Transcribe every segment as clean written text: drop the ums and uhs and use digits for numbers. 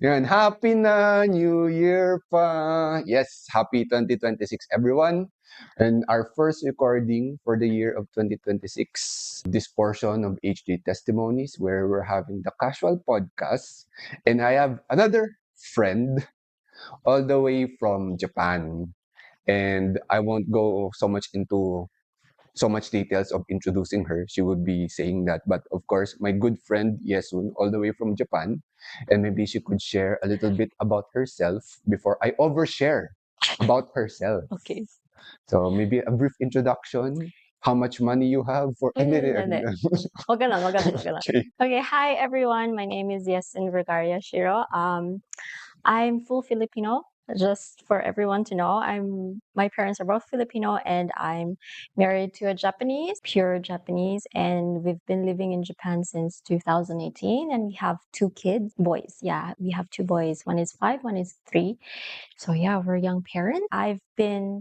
Yan, happy na New Year pa. Yes, happy 2026 everyone. And our first recording for the year of 2026, this portion of HJ Testimonies where we're having the casual podcast. And I have another friend all the way from Japan. And I won't go so much details of introducing her. She would be saying that. But of course, my good friend Yeisun, all the way from Japan, and maybe she could share a little bit about herself before I overshare about herself. Okay. So maybe a brief introduction. How much money you have for? Hindi. Wag ganun. Okay. Okay, hi everyone. My name is Yeisun and Shiro. I'm full Filipino. Just for everyone to know, my parents are both Filipino and I'm married to a Japanese, pure Japanese, and we've been living in Japan since 2018 and we have two kids, boys. Yeah, we have two boys. One is 5, one is 3. So yeah, we're young parents. I've been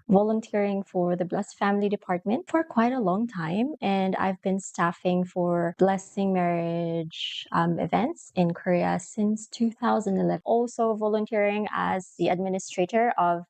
volunteering for the Blessed Family Department for quite a long time, and I've been staffing for blessing marriage events in Korea since 2011. Also volunteering as the administrator of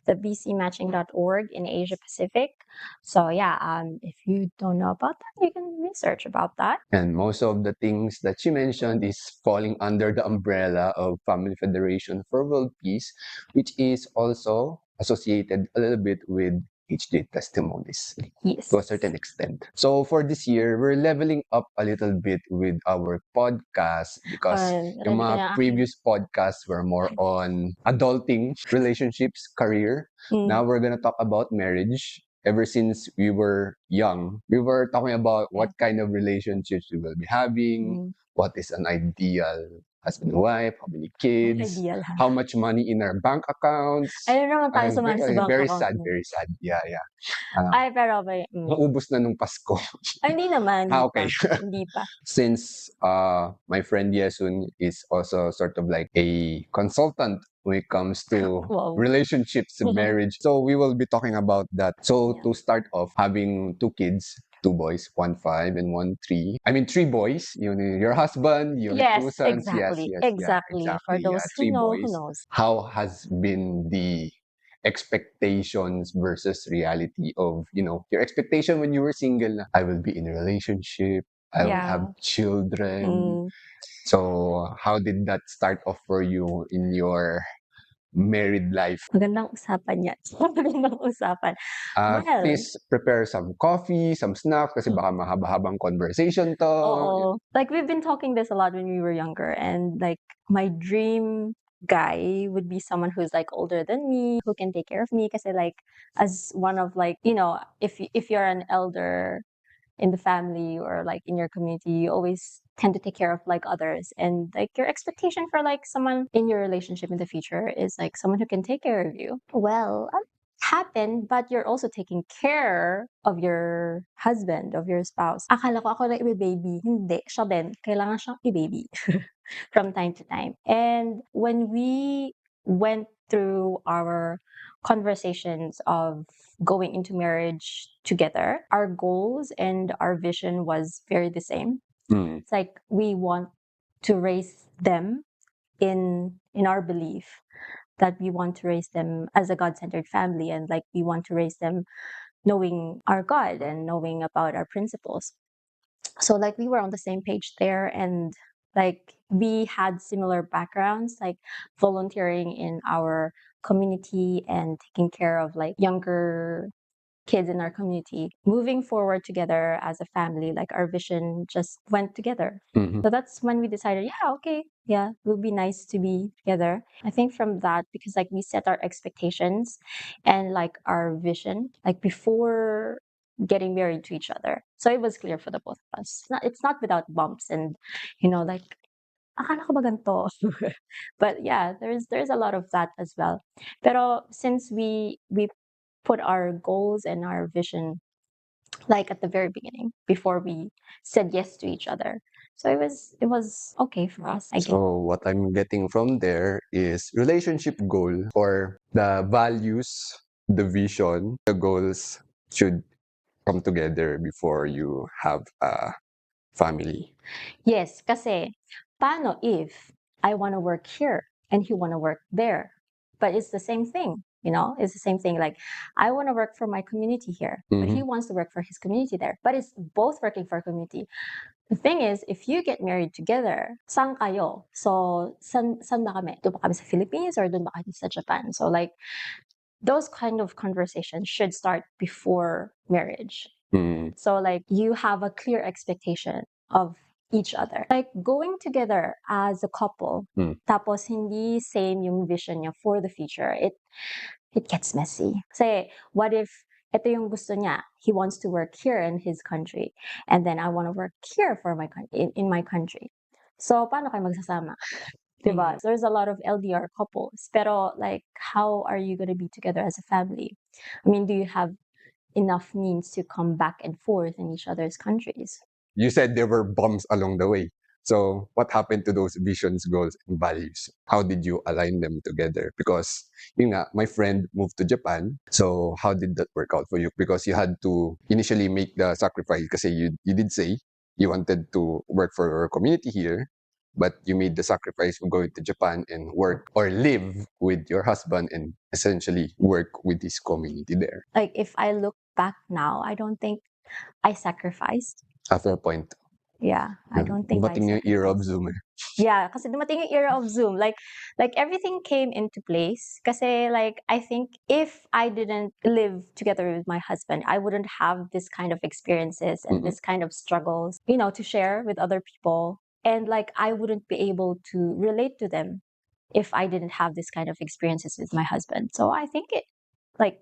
the bcmatching.org in Asia Pacific. So yeah, if you don't know about that, you can research about that. And most of the things that she mentioned is falling under the umbrella of Family Federation for World Peace, which is also associated a little bit with HJ Testimonies Yes. to a certain extent. So for this year, we're leveling up a little bit with our podcast because yung mga previous podcasts were more on adulting, relationships, career. Now we're gonna talk about marriage. Ever since we were young, we were talking about what kind of relationships we will be having, what is an ideal husband and wife, how many kids, how much money in our bank accounts. Ayun naman tayo sa mga sa bank Very account sad, mo. very sad. Yeah. Ay, pero may... Naubos na nung Pasko. Ay, hindi naman. Okay. Hindi pa. Since my friend Yesun is also sort of like a consultant when it comes to Wow. relationships and marriage. So we will be talking about that. So to start off, having two kids, two boys, 1 5 and 1 3. I mean 3 boys. Your husband, your two sons. Exactly. Yes, Exactly. For those who 3 know, who boys. knows. How has been the expectations versus reality of, your expectation when you were single na, I will be in a relationship, I will have children. So how did that start off for you in your married life? Magandang usapan yan. Magandang usapan. Well, Please prepare some coffee, some snacks kasi baka mahaba-habang conversation to. oo. Like, we've been talking this a lot when we were younger, and like, my dream guy would be someone who's like older than me, who can take care of me. Kasi like, as one of like, if you're an elder in the family or like in your community, you always tend to take care of like others, and like your expectation for like someone in your relationship in the future is like someone who can take care of you. Well, happened, but you're also taking care of your husband, of your spouse. Akala ko ako lang i-baby. Hindi, siya din. Kailangan siyang i-baby from time to time. And when we went through our conversations of going into marriage together, our goals and our vision was very the same. It's like we want to raise them in our belief that we want to raise them as a God-centered family, and like we want to raise them knowing our God and knowing about our principles. So like we were on the same page there, and like we had similar backgrounds, like volunteering in our community and taking care of like younger kids in our community, moving forward together as a family. Like our vision just went together. So that's when we decided, it would be nice to be together. I think from that, because like we set our expectations and like our vision, like before getting married to each other. So it was clear for the both of us. It's not without bumps and, like, akala ko ba ganito? But yeah, there's a lot of that as well. Pero since we put our goals and our vision like at the very beginning before we said yes to each other, so it was okay for us, I guess. So what I'm getting from there is relationship goal or the values, the vision, the goals should come together before you have a family. Yes, kasi paano if I want to work here and he want to work there. But it's the same thing, it's the same thing. Like, I want to work for my community here, but he wants to work for his community there. But it's both working for a community. The thing is, if you get married together, saan kayo? So, san ba kami? Doon ba kami sa Philippines or doon ba kami sa Japan? So, like, those kind of conversations should start before marriage. So, like, you have a clear expectation of each other. Like, going together as a couple, tapos hindi same yung vision niya for the future, it gets messy. Say, what if ito yung gusto niya? He wants to work here in his country, and then I want to work here for my in my country. So, paano kayo magsasama? Diba? There's a lot of LDR couples, pero like, how are you going to be together as a family? I mean, do you have enough means to come back and forth in each other's countries? You said there were bumps along the way. So what happened to those visions, goals, and values? How did you align them together? Because my friend moved to Japan. So how did that work out for you? Because you had to initially make the sacrifice because you did say you wanted to work for your community here, but you made the sacrifice of going to Japan and work or live with your husband and essentially work with his community there. Like, if I look back now, I don't think I sacrificed. After a point. Yeah, I don't think I Dumating yung era of sacrificed. Zoom. Yeah, kasi dumating yung era of Zoom. Like everything came into place. Kasi like, I think if I didn't live together with my husband, I wouldn't have this kind of experiences and this kind of struggles, to share with other people. And like, I wouldn't be able to relate to them if I didn't have this kind of experiences with my husband. So I think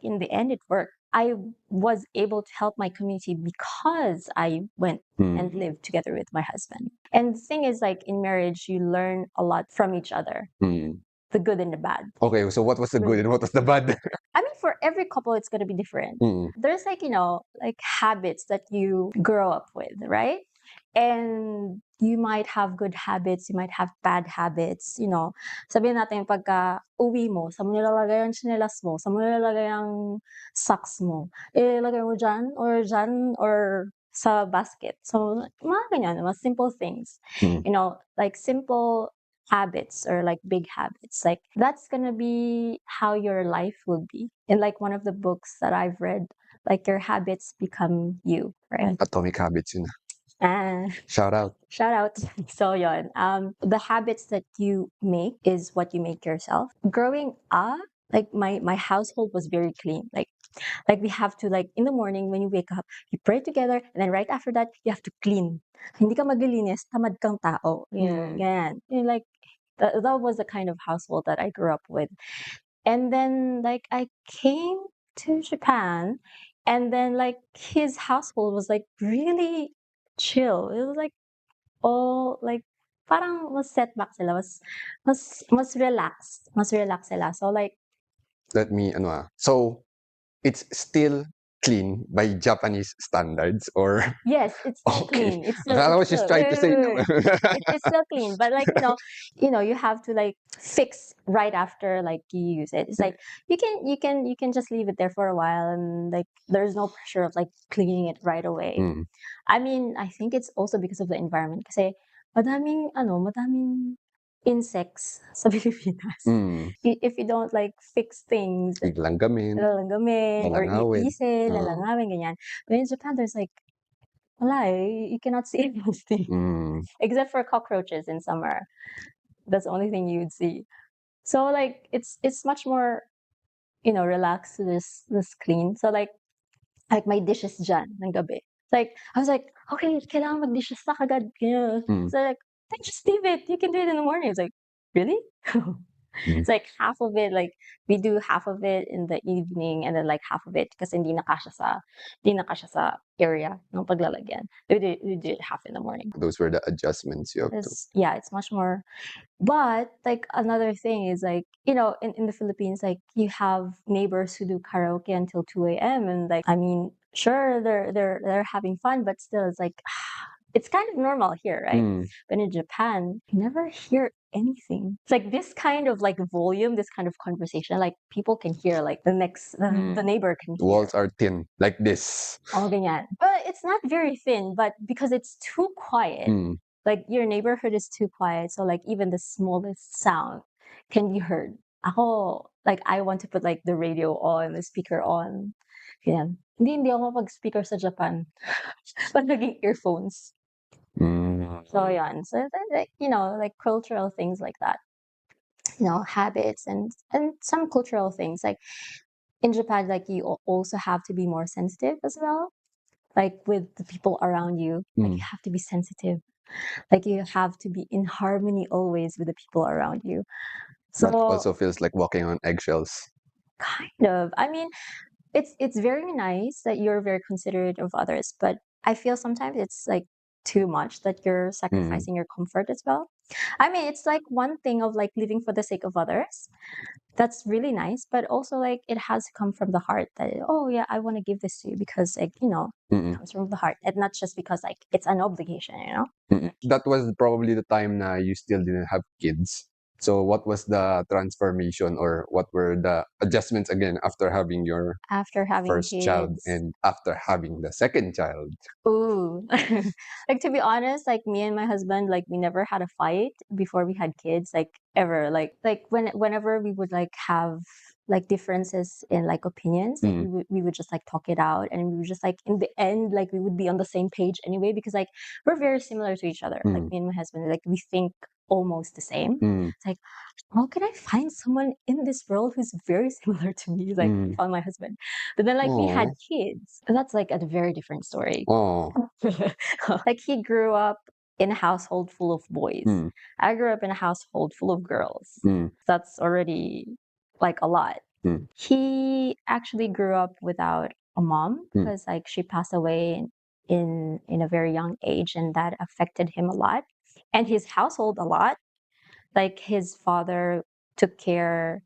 in the end, it worked. I was able to help my community because I went and lived together with my husband. And the thing is, like, in marriage, you learn a lot from each other, the good and the bad. Okay, so what was the good and what was the bad? I mean, for every couple, it's going to be different. There's like habits that you grow up with, right? And you might have good habits, you might have bad habits, Sabihin natin pagka uwi mo, saan mo nilalagay ang tsinelas mo, saan mo nilalagay ang socks mo, ilagay mo dyan, or sa basket. So, mga ganyan, mga simple things. Like simple habits or like big habits. Like, that's gonna be how your life will be. In like one of the books that I've read, like, your habits become you, right? Atomic Habits yun. Ah, Shout out. shout out. So yon. The habits that you make is what you make yourself. Growing up, like my household was very clean. Like we have to, like, in the morning when you wake up, you pray together, and then right after that, you have to clean. Hindi ka maglilinis, tamad kang tao. Ganyan. Like, that was the kind of household that I grew up with. And then, like, I came to Japan, and then, like, his household was like really chill. It was like all like parang mas setback sila, mas relaxed sila. So like, Let me, so it's still clean by Japanese standards or? yes, it's still Okay. clean. I was just trying to say no. It's still clean, but like, you have to like fix right after like you use it. It's like you can just leave it there for a while, and like there's no pressure of like cleaning it right away. I mean, I think it's also because of the environment. Kasi madaming insects sa Pilipinas. If you don't like fix things, Langgamin, lalanggamin or lalangawin. iisin, lalangawin, ganyan. But in Japan, there's like, wala you cannot see anything. Except for cockroaches in summer. That's the only thing you'd see. So like, it's much more, relaxed, this clean. So like my dishes dyan ng gabi. Like, I was like, okay, kailangan mag-dishes na kagad. So like, just leave it. You can do it in the morning. It's like, really? It's like half of it, like we do half of it in the evening, and then like half of it kasi hindi na kasya sa area ng paglalagyan. We do it half in the morning. Those were the adjustments you have to. Yeah, it's much more. But like, another thing is like, in the Philippines, like, you have neighbors who do karaoke until 2 a.m. and like, I mean, sure, they're having fun, but still, it's like, it's kind of normal here, right? But in Japan, you never hear anything. It's like this kind of like volume, this kind of conversation, like people can hear, like the neighbor can The hear. walls are thin, like this. Oh, ganyan. But it's not very thin, but because it's too quiet, like your neighborhood is too quiet, so like even the smallest sound can be heard. Ako, like I want to put like the radio on, the speaker on. Yan. Hindi ako mag-speaker sa Japan. Pag naging earphones. Mm. So yan. So like, like cultural things like that. Habits and some cultural things. Like in Japan, like you also have to be more sensitive as well. Like with the people around you, like you have to be sensitive. Like you have to be in harmony always with the people around you. That So also feels like walking on eggshells. kind of, I mean, it's very nice that you're very considerate of others, but I feel sometimes it's like too much that you're sacrificing your comfort as well. I mean, it's like one thing of like living for the sake of others. That's really nice, but also like it has to come from the heart that, oh yeah, I want to give this to you because like, it comes from the heart and not just because like it's an obligation. That was probably the time na you still didn't have kids. So what was the transformation or what were the adjustments again after having your After having first child kids. and after having the second child? Ooh. Like to be honest, like me and my husband, like we never had a fight before we had kids, like ever. Like whenever we would like have like differences in like opinions, like we would just like talk it out and we would just like in the end, like we would be on the same page anyway, because like we're very similar to each other. Like me and my husband, like we think almost the same. It's like, how can I find someone in this world who's very similar to me? Like I found my husband. But then like we had Oh, kids. And that's like a very different story. oh, Like he grew up in a household full of boys. mm, I grew up in a household full of girls. mm, That's already like a lot. mm, He actually grew up without a mom mm, because like she passed away in a very young age, and that affected him a lot and his household a lot. Like his father took care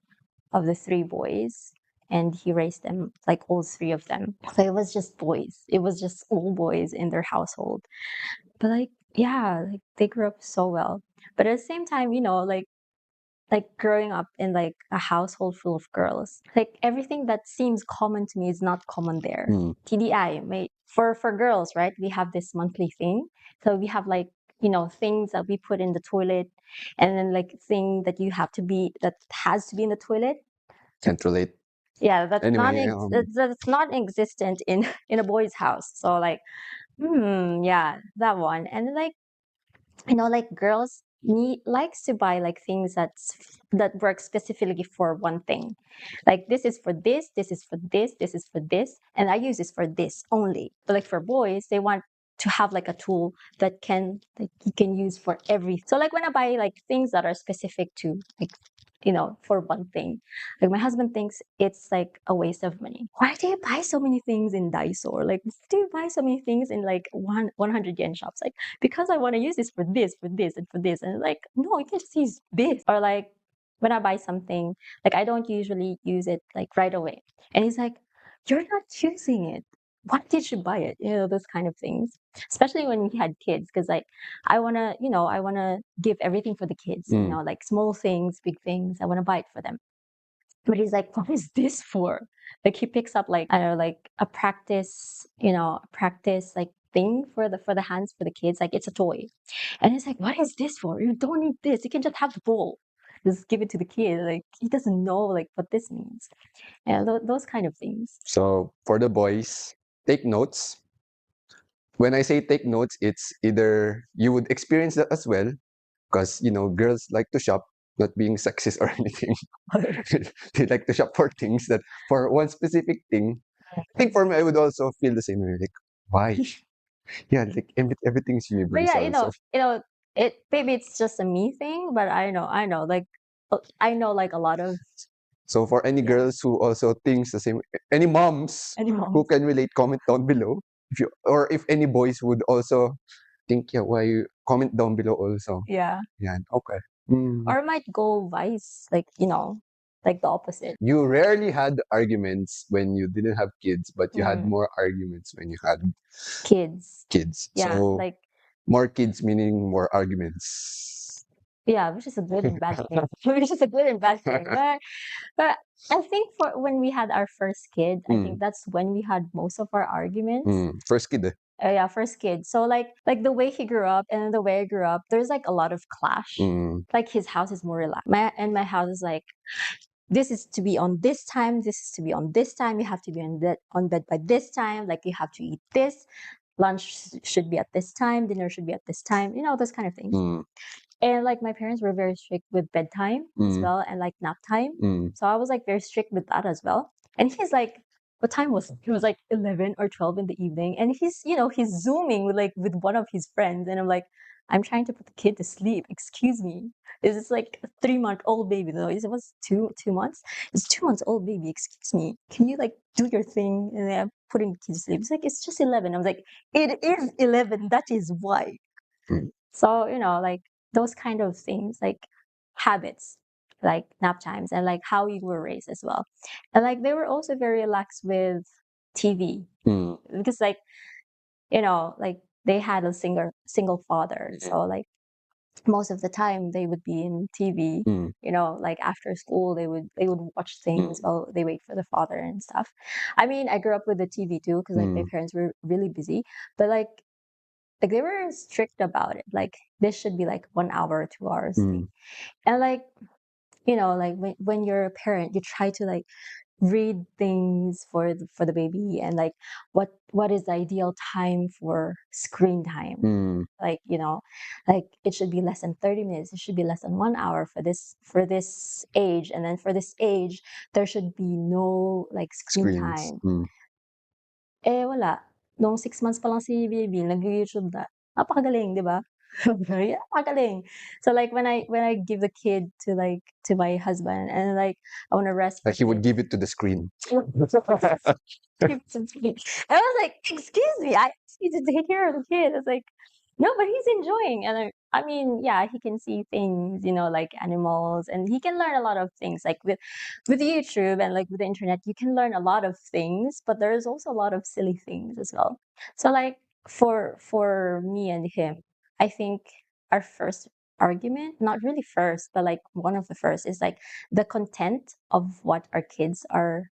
of the three boys and he raised them, like all three of them. So it was just boys. It was just all boys in their household. But like, yeah, like they grew up so well. But at the same time, like growing up in like a household full of girls, like everything that seems common to me is not common there. mm, TDI, for girls, right? We have this monthly thing. So we have like, things that we put in the toilet, and then like thing that that has to be in the toilet. can't relate. Yeah, that's not Anyway, that's not existent in in a boy's house. So like, yeah, that one. And then, like, like girls need likes to buy like things that work specifically for one thing. Like this is for this, this is for this, this is for this, and I use this for this only. But like for boys, they want to have like a tool that you can use for everything. So like when I buy like things that are specific to like, for one thing, like my husband thinks it's like a waste of money. Why do you buy so many things in Daiso? Or like, why do you buy so many things in like 100 yen shops? Like, because I want to use this for this, for this, and for this. And like, no, you can just use this. Or like when I buy something, like I don't usually use it like right away. And he's like, you're not using it. Why did you buy it? Those kind of things. Especially when we had kids, because like I wanna give everything for the kids, like small things, big things. I wanna buy it for them. But he's like, what is this for? Like he picks up like, I don't know, like a practice like thing for the hands for the kids. Like it's a toy. And it's like, what is this for? You don't need this. You can just have the ball. Just give it to the kid. Like he doesn't know like what this means. Yeah, those kind of things. so for the boys, take notes. When I say take notes, it's either you would experience that as well, because girls like to shop, not being sexist or anything. They like to shop for things that for one specific thing. I think for me, I would also feel the same way. Like, why? Yeah, like everything's But yeah, universal. So, it maybe it's just a me thing, but I know, like I know like a lot of so for any yeah girls who also thinks the same, any moms who animals. can relate, comment down below. If you or if any boys would also think, yeah, why you comment down below also. Yeah. Yeah, okay. Mm. Or might go vice, like like the opposite. You rarely had arguments when you didn't have kids, but you had Mm, more arguments when you had kids. kids. Yeah, So like more kids meaning more arguments. Yeah, which is a good and bad thing. Which is a good and bad thing. But I think for when we had our first kid, I think that's when we had most of our arguments. First kid, eh? Yeah, first kid. So like the way he grew up and the way I grew up, there's like a lot of clash. Like his house is more relaxed. My house is like, this is to be on this time, this is to be on this time, you have to be on bed by this time, like you have to eat this, lunch should be at this time, dinner should be at this time, those kind of things. And like my parents were very strict with bedtime as well and like nap time. So I was like very strict with that as well. And he's like, what time was it? It was like 11 or 12 in the evening. And he's zooming with one of his friends. And I'm like, I'm trying to put the kid to sleep. Excuse me. This is like a 3-month-old baby. No, it was 2 months. It's 2 months old baby. Excuse me. Can you like do your thing? And then I'm putting the kid to sleep. It's like, it's just 11. I was like, it is 11. That is why. So, like those kind of things, like habits, like nap times, and like how you were raised as well. And like they were also very relaxed with TV because like they had a single father. So like most of the time they would be in TV, like after school they would watch things while they wait for the father and stuff. I mean, I grew up with the TV too because like my parents were really busy, but like they were strict about it. Like this should be like 1 hour, 2 hours thing. And like, like when you're a parent, you try to like read things for the baby and like what is the ideal time for screen time. Like, like it should be less than 30 minutes. It should be less than 1 hour for this age. And then for this age, there should be no like screen Screens. time. Eh, wala. Nung 6 months pa lang si baby, nag-YouTube na. Napakagaling, di ba? Yeah, napakagaling. So like when I give the kid to my husband and like I want to Like rescue he would it. give it to the screen. Give it to me. I was like, excuse me, I asked you to take care of the kid. It's like, no, but he's enjoying. And I mean, yeah, he can see things, like animals, and he can learn a lot of things. Like with YouTube and like with the internet, you can learn a lot of things, but there's also a lot of silly things as well. So like for me and him, I think our first argument, not really first, but like one of the first is like the content of what our kids are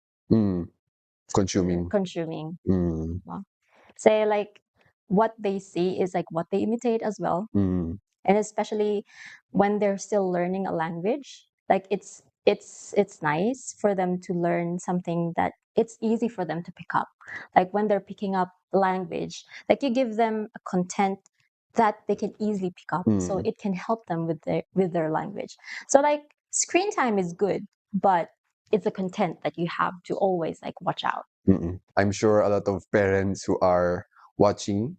Consuming. consuming. Mm. Say like what they see is like what they imitate as well. And especially when they're still learning a language, like it's nice for them to learn something that it's easy for them to pick up. Like when they're picking up language, like you give them a content that they can easily pick up, so it can help them with their language. So like screen time is good, but it's a content that you have to always like watch out. I'm sure a lot of parents who are watching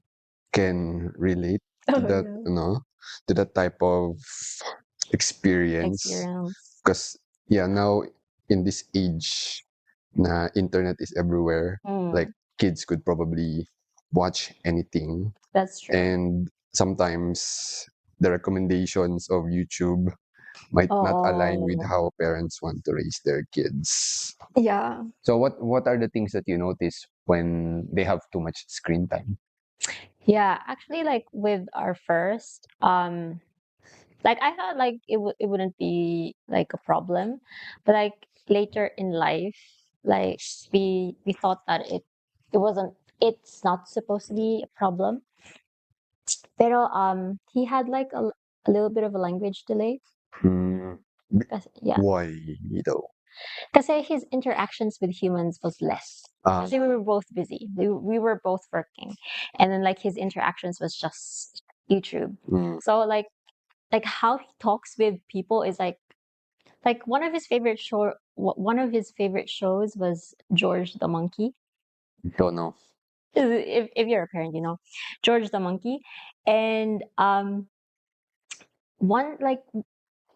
can relate to Oh, that, yeah. to that type of experience. Experience. Because yeah, now in this age, na internet is everywhere. Like kids could probably watch anything, That's true. and sometimes the recommendations of YouTube might not align with Oh, how parents want to raise their kids. yeah. So what are the things that you notice when they have too much screen time? Yeah, actually, like with our first, like I thought like it wouldn't be like a problem, but like later in life, like we thought that it's not supposed to be a problem. Pero he had like a little bit of a language delay. Hmm. Yeah, Why though? because his interactions with humans was less. Ah, Kasi we were both busy. We were both working, and then like his interactions was just YouTube. So like how he talks with people is like one of his favorite shows was George the Monkey. don't know. If you're a parent, George the Monkey, and one like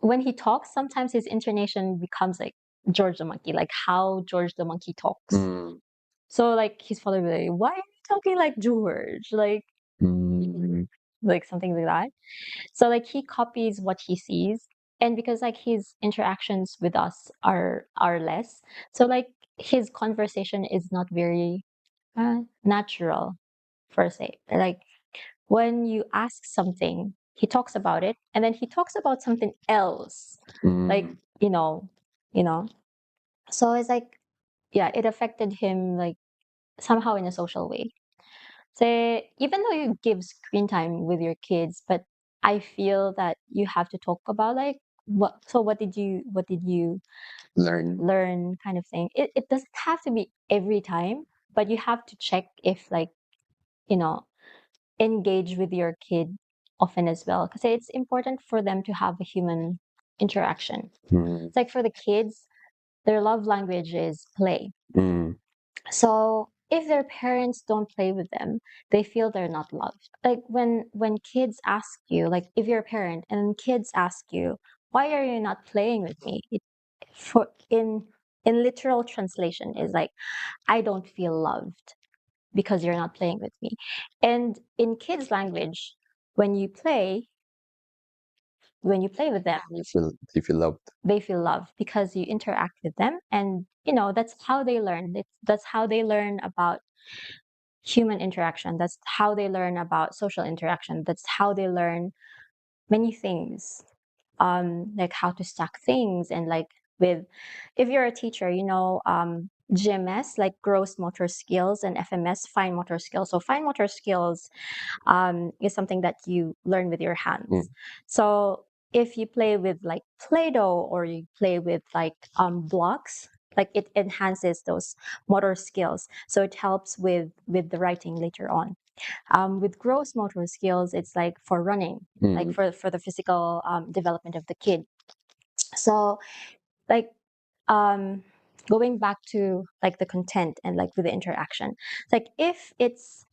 when he talks, sometimes his intonation becomes like George the Monkey, like how George the Monkey talks. So like his father would be like, "Why are you talking like George?" Like something like that. So like he copies what he sees, and because like his interactions with us are less, so like his conversation is not very natural per se. Like when you ask something, he talks about it, and then he talks about something else, like Mm. you know. So it's like, yeah, it affected him like somehow in a social way. So even though you give screen time with your kids, but I feel that you have to talk about like what did you Learn. learn kind of thing. It doesn't have to be every time, but you have to check if like, you know, engage with your kid often as well. Because it's important for them to have a human interaction. Mm. It's like for the kids, their love language is play. Mm. So if their parents don't play with them, they feel they're not loved. Like when kids ask you, like if you're a parent and kids ask you, why are you not playing with me? For in literal translation is like, I don't feel loved because you're not playing with me. And in kids language, when you play with them, They feel loved. they feel loved because you interact with them, and you know that's how they learn. That's how they learn about human interaction. That's how they learn about social interaction. That's how they learn many things, like how to stack things, and like with, if you're a teacher, GMS, like gross motor skills, and FMS, fine motor skills. So fine motor skills is something that you learn with your hands. Mm. So if you play with like Play-Doh, or you play with like blocks, like it enhances those motor skills. So it helps with the writing later on. With gross motor skills, it's like for running, like Mm. for the physical development of the kid. So like um going back to like the content and like with the interaction, like if it's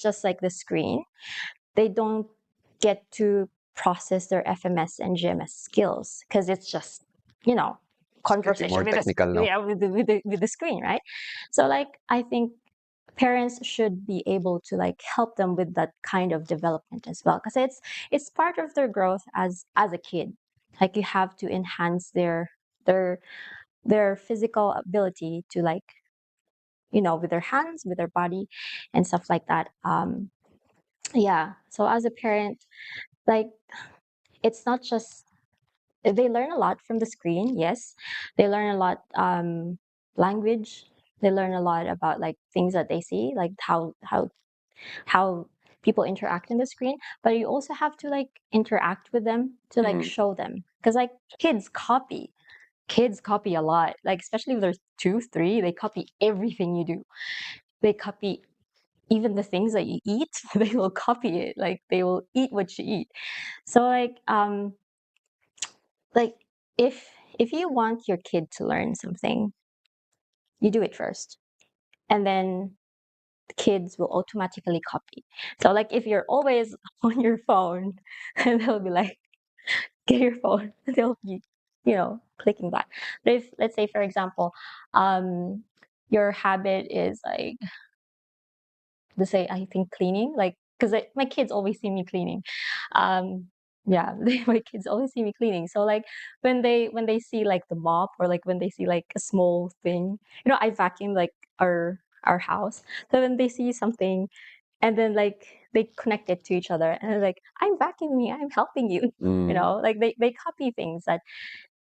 just like the screen, they don't get to process their FMS and GMS skills because it's just, you know, Getting conversation more with technical now. with the screen, right? So like I think parents should be able to like help them with that kind of development as well, because it's part of their growth as a kid. Like you have to enhance their their physical ability to like, with their hands, with their body, and stuff like that. Yeah, so as a parent, like it's not just, they learn a lot from the screen. Yes, they learn a lot, language, they learn a lot about like things that they see, like how people interact in the screen. But you also have to like interact with them to like Mm. show them, because like kids copy a lot, like especially if there's 2 3, they copy everything you do. They copy even the things that you eat. They will copy it, like they will eat what you eat. So like if you want your kid to learn something, you do it first, and then the kids will automatically copy. So like if you're always on your phone, and they'll be like, get your phone. They'll be, clicking that. But if, let's say for example, your habit is like, let's say, I think cleaning, like because my kids always see me cleaning. Yeah, my kids always see me cleaning. So like when they see like the mop, or like when they see like a small thing, I vacuum like our house. So when they see something, and then like they connect it to each other, and they're like, I'm vacuuming, I'm helping you. Mm. Like they copy things that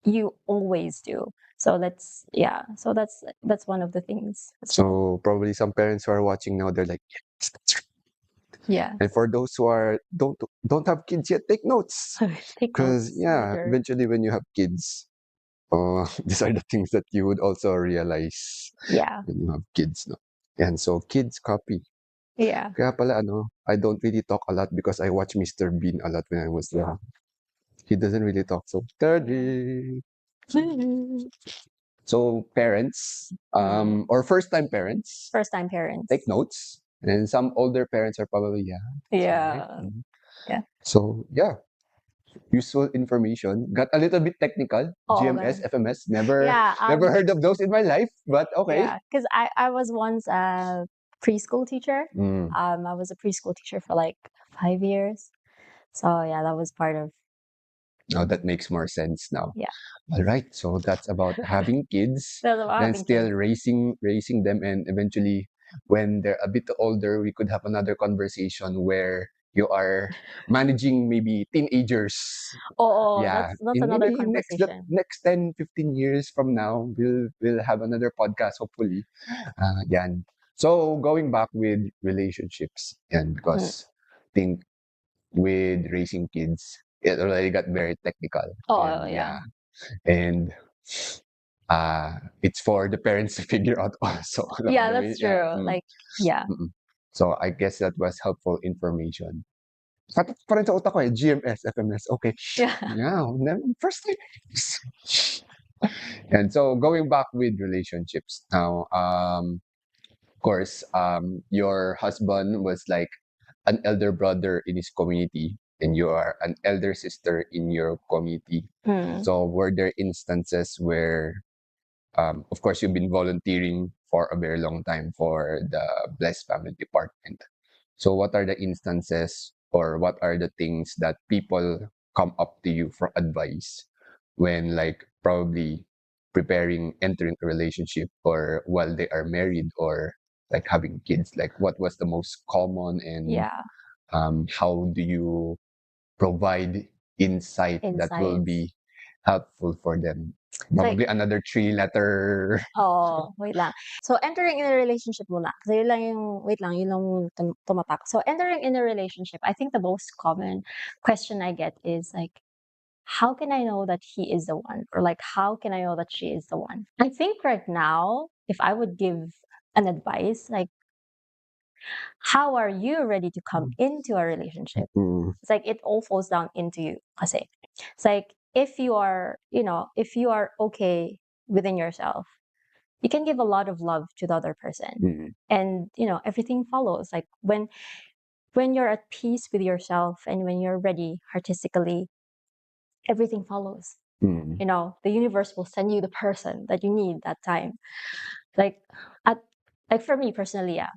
you always do. So that's one of the things as well. So probably some parents who are watching now, they're like, yes, that's right. Yeah. And for those who are don't have kids yet, take notes. Take Because notes yeah, later. eventually when you have kids, these are the things that you would also realize Yeah. when you have kids, no? And so kids copy. Yeah. Kaya pala I don't really talk a lot because I watch Mr. Bean a lot when I was young. He doesn't really talk so study. So parents, or first time parents, First time parents. take notes. And some older parents are probably, yeah, that's right. Yeah. Mhm. Yeah. So yeah, useful information. Got a little bit technical. Oh, GMS, God. FMS, never Yeah. never heard of those in my life, but okay. Yeah. Because I was once a preschool teacher. Mm. I was a preschool teacher for like 5 years. So yeah, that was part of, Now that makes more sense now. yeah. All right, so that's about having kids, That's about then having still kids. raising them, and eventually, when they're a bit older, we could have another conversation where you are managing maybe teenagers. Oh, Yeah, that's in another maybe next conversation. next 10, 15 years from now, we'll have another podcast hopefully. Yan. So going back with relationships, and Mm. because I think with raising kids, it already got very technical, Oh, and yeah. yeah, and it's for the parents to figure out also along Yeah, the way. that's Yeah. true. Like, yeah. Mm. So I guess that was helpful information. Patok pa rin sa utak ko eh, GMS, FMS, okay. Yeah. Yeah, first time. And so going back with relationships now, of course, your husband was like an elder brother in his community, and you are an elder sister in your community. Mm. So were there instances where, of course, you've been volunteering for a very long time for the Blessed Family Department. So what are the instances or what are the things that people come up to you for advice when like probably preparing entering a relationship or while they are married or like having kids? Like what was the most common, and Yeah. how do you provide insight that will Insights. be helpful for them? It's like, Probably another three letter. oh, wait lang. So, entering in a relationship muna. Kasi yun lang yung, wait lang, yun lang yung tumatak. So, entering in a relationship, I think the most common question I get is like, how can I know that he is the one? Or like, how can I know that she is the one? I think right now, if I would give an advice, like, how are you ready to come into a relationship? Mm, It's like it all falls down into you. Kasi it's like if you are, if you are okay within yourself, you can give a lot of love to the other person. mm, And everything follows. Like when you're at peace with yourself and when you're ready artistically, everything follows. mm, The universe will send you the person that you need that time. Like at like for me personally, yeah.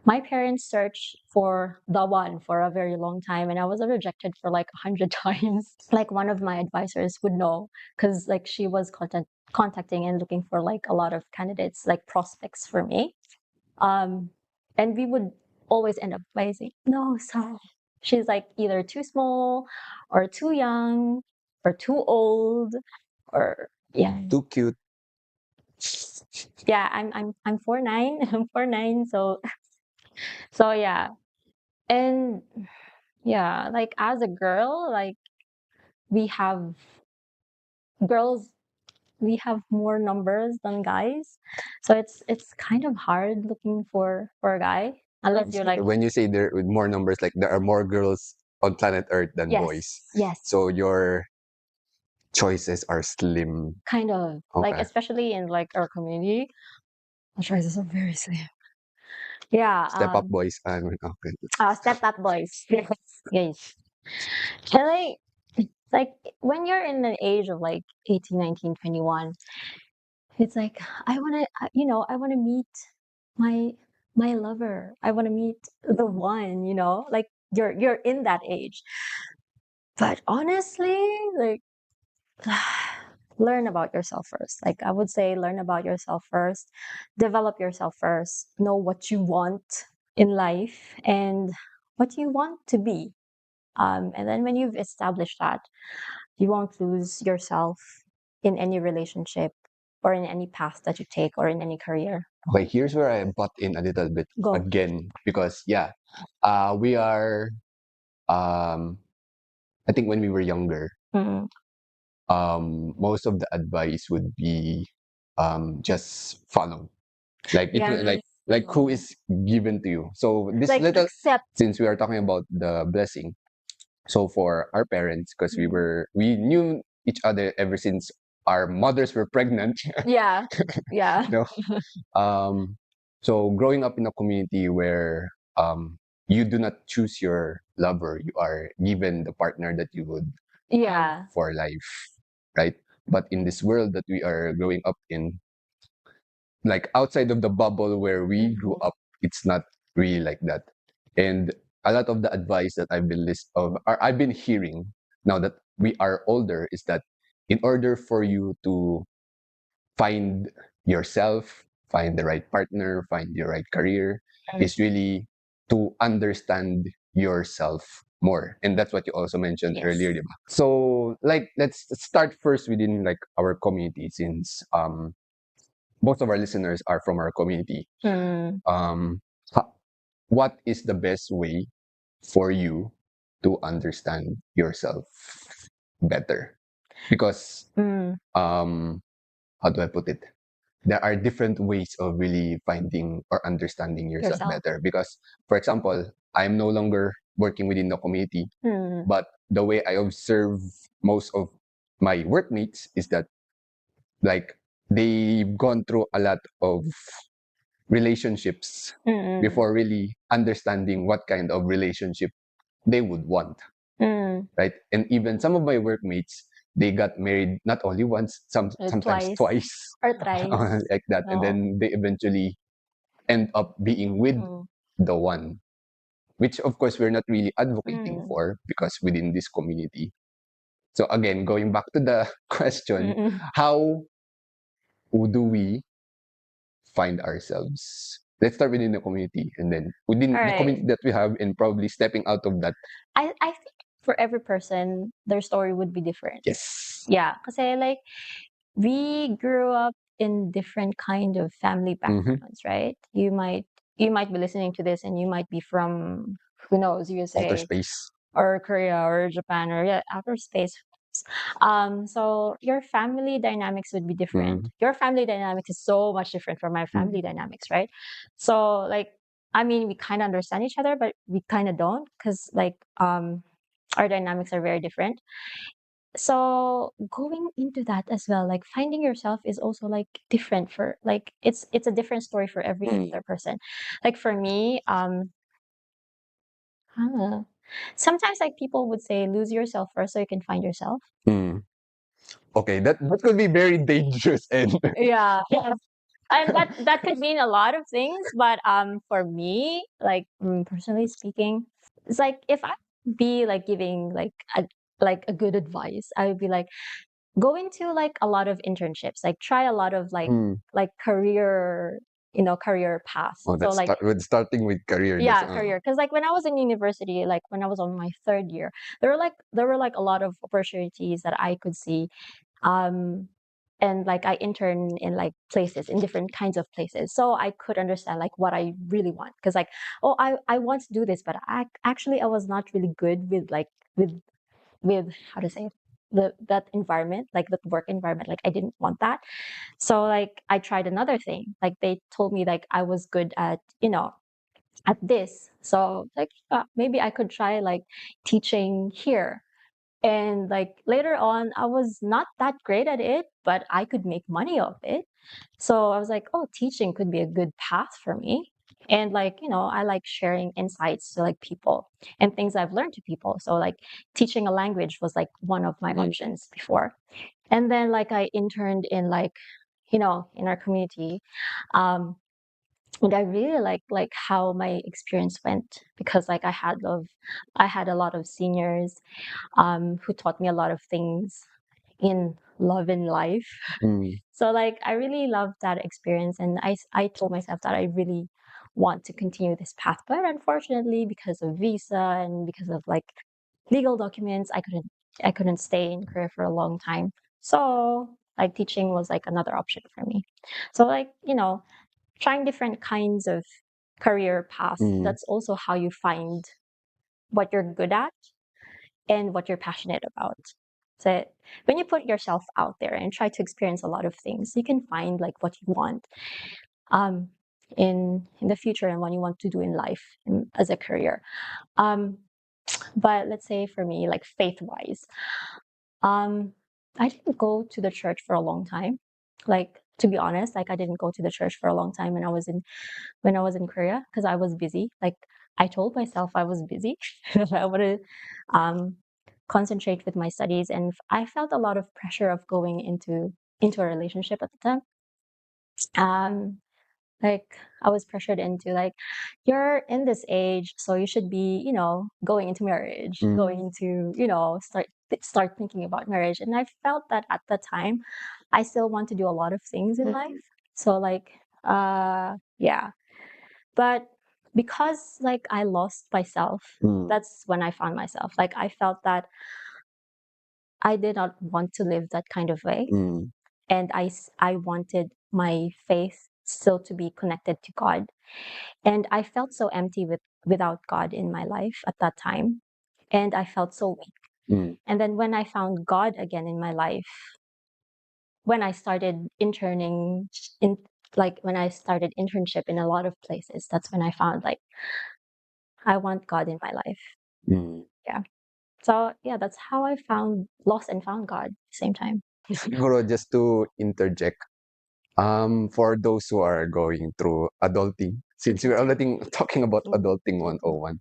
My parents searched for the one for a very long time, and I was rejected for like 100 times. Like one of my advisors would know because like she was contacting and looking for like a lot of candidates, like prospects for me. Um, and we would always end up by saying, "No, sorry." She's like either too small, or too young, or too old, or yeah, too cute. yeah. I'm 4'9". I'm 4'9", so yeah, and yeah, like as a girl, like we have girls, we have more numbers than guys. So it's kind of hard looking for a guy unless you're like, When you say there with more numbers, like there are more girls on planet Earth than yes, boys. yes, So your choices are slim. kind of like Okay. especially in like our community, the choices are very slim. Yeah, Step up boys. I mean, okay. step up boys. Yes, yes. And like when you're in an age of like 18, 19, 21, it's like I want to, I want to meet my my lover. I want to meet the one, like you're in that age. But honestly, like learn about yourself first. Like I would say learn about yourself first, develop yourself first, know what you want in life and what you want to be. And then when you've established that, you won't lose yourself in any relationship or in any path that you take or in any career. Okay, here's where I butt in a little bit Go. again because yeah, we are. I think when we were younger, Mm. most of the advice would be just follow. Like it Yeah. like who is given to you. So this Like little, accept. since we are talking about the blessing. So for our parents, because Mm. we knew each other ever since our mothers were pregnant. Yeah. Yeah. You know? So growing up in a community where you do not choose your lover, you are given the partner that you would have Yeah. for life, right? But in this world that we are growing up in, like outside of the bubble where we grew Mhm. up, it's not really like that. And a lot of the advice that I've been or I've been hearing now that we are older is that in order for you to find yourself, find the right partner, find your right career, Mm. is really to understand yourself more. And that's what you also mentioned Yes. earlier, diba? So like let's start first within like our community, since most of our listeners are from our community. Mm, Um what is the best way for you to understand yourself better? Because mm, how do I put it? There are different ways of really finding or understanding yourself yourself. better. Because, for example, I'm no longer working within the community, Mm, but the way I observe most of my workmates is that like they've gone through a lot of relationships mm, before really understanding what kind of relationship they would want, mm. right? And even some of my workmates, they got married not only once, sometimes Twice twice, or thrice. like that, and No. then they eventually end up being with Mm, the one, which of course we're not really advocating mm, for because within this community. So again, going back to the question, mm. how do we find ourselves? Let's start within the community and then within All the right. community that we have and probably stepping out of that. I think for every person, their story would be different. Yes. Yeah, because like we grew up in different kind of family Mm-hmm. backgrounds, right? You might be listening to this and you might be from, who knows, Outer USA space. or Korea or Japan or, yeah, outer space. So your family dynamics would be different. Mm-hmm. Your family dynamics is so much different from my family dynamics, right? So like, I mean, we kind of understand each other, but we kind of don't, because like our dynamics are very different. So going into that as well, like finding yourself is also like different for, like, it's a different story for every Mm-hmm. other person. Like for me, huh, sometimes like people would say lose yourself first so you can find yourself. Mm. Okay, that could be very dangerous and Yeah, yeah. And that could mean a lot of things, but for me, like, personally speaking, it's like if I be like giving like a good advice, I would be like, go into like a lot of internships, like try a lot of mm. like career, career paths. Oh, So that's like, starting with career. That's yeah, career. Because like when I was in university, like when I was on my third year, there were like a lot of opportunities that I could see. Um, and like I intern in like places, in different kinds of places, so I could understand like what I really want. Because like, oh, I want to do this, but I was not really good with like with how to say it, that environment, like the work environment. Like I didn't want that. So like I tried another thing. Like they told me like I was good at this. So like, maybe I could try like teaching here. And like later on, I was not that great at it, but I could make money off it. So I was like, oh, teaching could be a good path for me. And like, I like sharing insights to like people and things I've learned to people. So like teaching a language was like one of my options before. And then like I interned in like, in our community. Um, and I really like how my experience went, because like I had a lot of seniors who taught me a lot of things in love and life. mm. So like I really loved that experience, and I told myself that I really want to continue this path. But unfortunately, because of visa and because of like legal documents, I couldn't stay in Korea for a long time. So like teaching was like another option for me. So like, trying different kinds of career paths, Mm. that's also how you find what you're good at and what you're passionate about. So when you put yourself out there and try to experience a lot of things, you can find like what you want um, in the future and what you want to do in life as a career. Um, but let's say for me, like faith wise, um, I didn't go to the church for a long time. Like, to be honest, like I didn't go to the church for a long time when I was in Korea, because I was busy. Like I told myself I was busy. I want to um, concentrate with my studies, and I felt a lot of pressure of going into a relationship at the time. Um, like I was pressured into like, you're in this age, so you should be, going into marriage, Mm. going into, start thinking about marriage. And I felt that at the time, I still want to do a lot of things in life. So like, yeah, but because like I lost myself, that's when I found myself. Like I felt that I did not want to live that kind of way. And I wanted my faith still to be connected to God. And I felt so empty without God in my life at that time. And I felt so weak. And then when I found God again in my life, when I started interning in like when I started internship in a lot of places, that's when I found like I want God in my life. Yeah. So yeah, that's how I found lost and found God at the same time. Siguro just to interject, for those who are going through adulting, since we're already talking about adulting 101.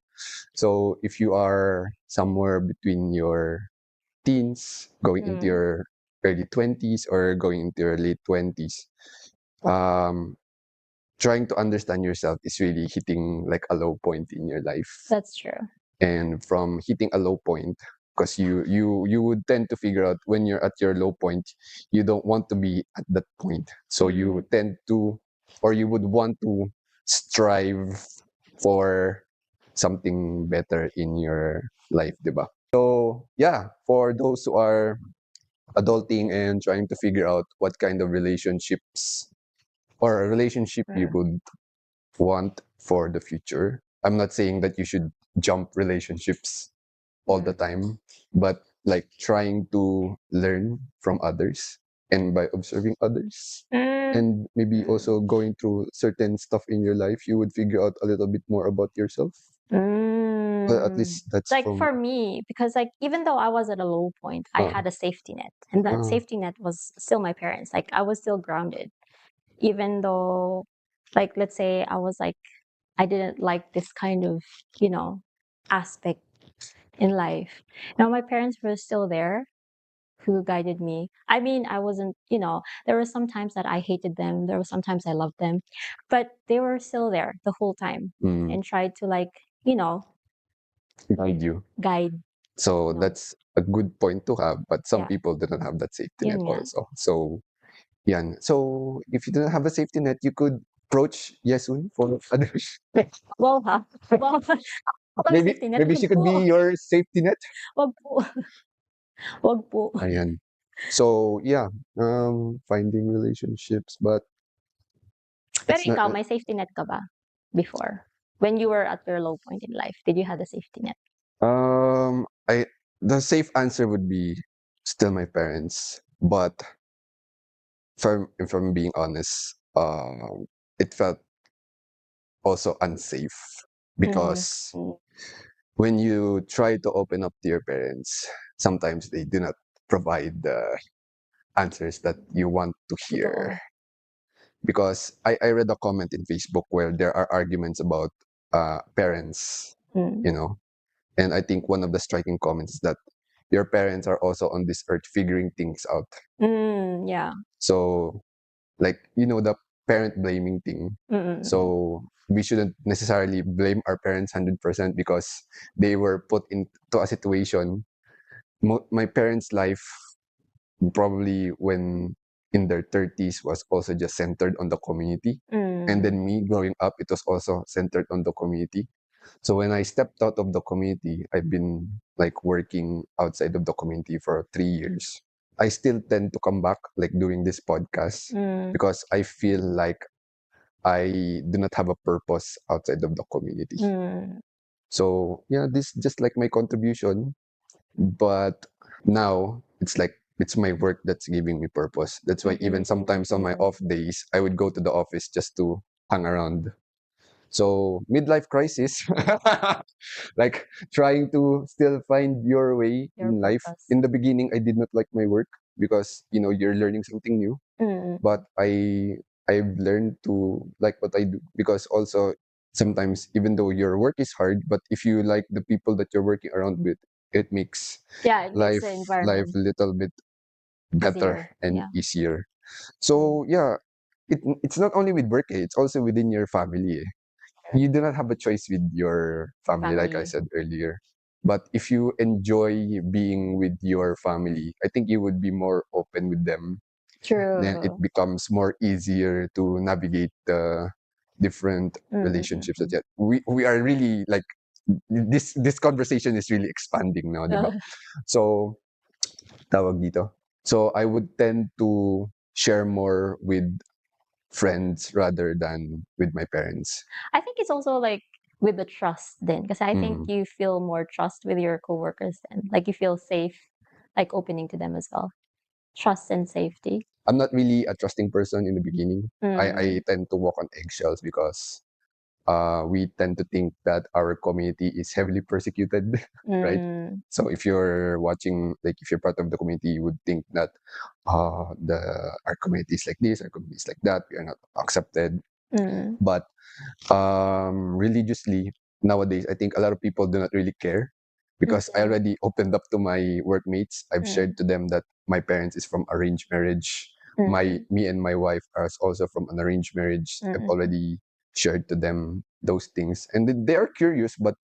So if you are somewhere between your teens, going into your early 20s or going into your late 20s, um, trying to understand yourself is really hitting like a low point in your life. That's true. And from hitting a low point, because you would tend to figure out when you're at your low point, you don't want to be at that point. So you tend to, or you would want to strive for something better in your life, diba? So yeah, for those who are adulting and trying to figure out what kind of relationships or a relationship you would want for the future. I'm not saying that you should jump relationships all the time, but like trying to learn from others and by observing others and maybe also going through certain stuff in your life, you would figure out a little bit more about yourself. Well, at least that's Like from for me, because like even though I was at a low point, I had a safety net, and that safety net was still my parents. Like I was still grounded, even though, like let's say I was like I didn't like this kind of you know aspect in life. Now my parents were still there, who guided me. I mean, I wasn't, there were some times that I hated them. There were sometimes I loved them, but they were still there the whole time and tried to like, you know, guide you. guide. So that's a good point to have, but some Yeah. people didn't have that safety net Yun nga. also. So yan. So if you didn't have a safety net, you could approach Yesun for others. Well, ha? Well, Maybe safety net. maybe Wag she could po. be your safety net. Wag po. Wag po. Ayan. So yeah, finding relationships, but Pero it's not. ikaw, may safety net ka ba before? When you were at your low point in life, did you have a safety net? I the safe answer would be still my parents, but if I'm being honest, it felt also unsafe because when you try to open up to your parents, sometimes they do not provide the answers that you want to hear. Totoo. Because I read a comment in Facebook where there are arguments about parents, Mm. you know, and I think one of the striking comments is that your parents are also on this earth figuring things out. Yeah. So, like, the parent blaming thing. Mm. So, we shouldn't necessarily blame our parents 100% because they were put into a situation. My parents' life, probably when in their 30s, was also just centered on the community. And then me growing up, it was also centered on the community. So when I stepped out of the community, I've been like working outside of the community for 3 years. I still tend to come back, like doing this podcast, because I feel like I do not have a purpose outside of the community. So yeah, this is just like my contribution, but now it's like it's my work that's giving me purpose. That's why even sometimes on my off days, I would go to the office just to hang around. So midlife crisis, like trying to still find your way Your in life. purpose. In the beginning, I did not like my work because you're learning something new. But I've learned to like what I do because also sometimes even though your work is hard, but if you like the people that you're working around with, it makes Yeah, it makes life the life environment a little bit better easier. and Yeah. easier. So yeah, it's not only with work, it's also within your family. You do not have a choice with your family, like I Family. said earlier. But if you enjoy being with your family, I think you would be more open with them. Then it True. becomes more easier to navigate the different relationships that yet we are really like this conversation is really expanding now, diba? So tawag dito. So I would tend to share more with friends rather than with my parents. I think it's also like with the trust then, because I think you feel more trust with your coworkers then. Like you feel safe, like opening to them as well. Trust and safety. I'm not really a trusting person in the beginning. I Mm. tend to walk on eggshells because we tend to think that our community is heavily persecuted, right? Mm. So if you're watching, like if you're part of the community, you would think that the our community is like this, our community is like that. We are not accepted. Mm. But religiously nowadays, I think a lot of people do not really care because I already opened up to my workmates. I've shared to them that my parents is from arranged marriage. Me and my wife are also from an arranged marriage. I've already shared to them those things, and they are curious, but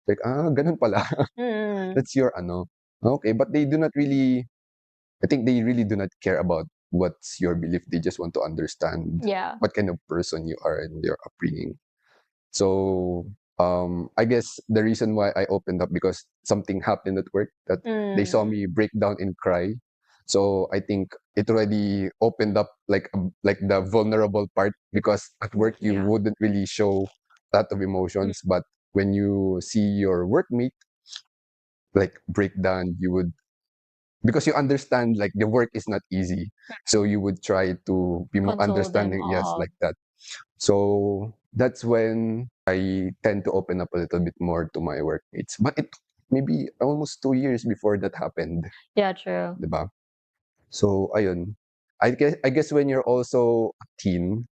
like ganun pala. Mm. That's your ano. Okay, but they do not really. I think they really do not care about what's your belief. They just want to understand Yeah. what kind of person you are and your upbringing. So I guess the reason why I opened up because something happened at work that they saw Mm. me break down and cry. So I think it already opened up like the vulnerable part because at work you Yeah. wouldn't really show a lot of emotions, but when you see your workmate like break down, you would because you understand like the work is not easy, so you would try to be more Console them. understanding. Yes, like that. So that's when I tend to open up a little bit more to my workmates. But it maybe almost 2 years before that happened, Yeah, true. diba? So ayun. I guess when you're also a teen,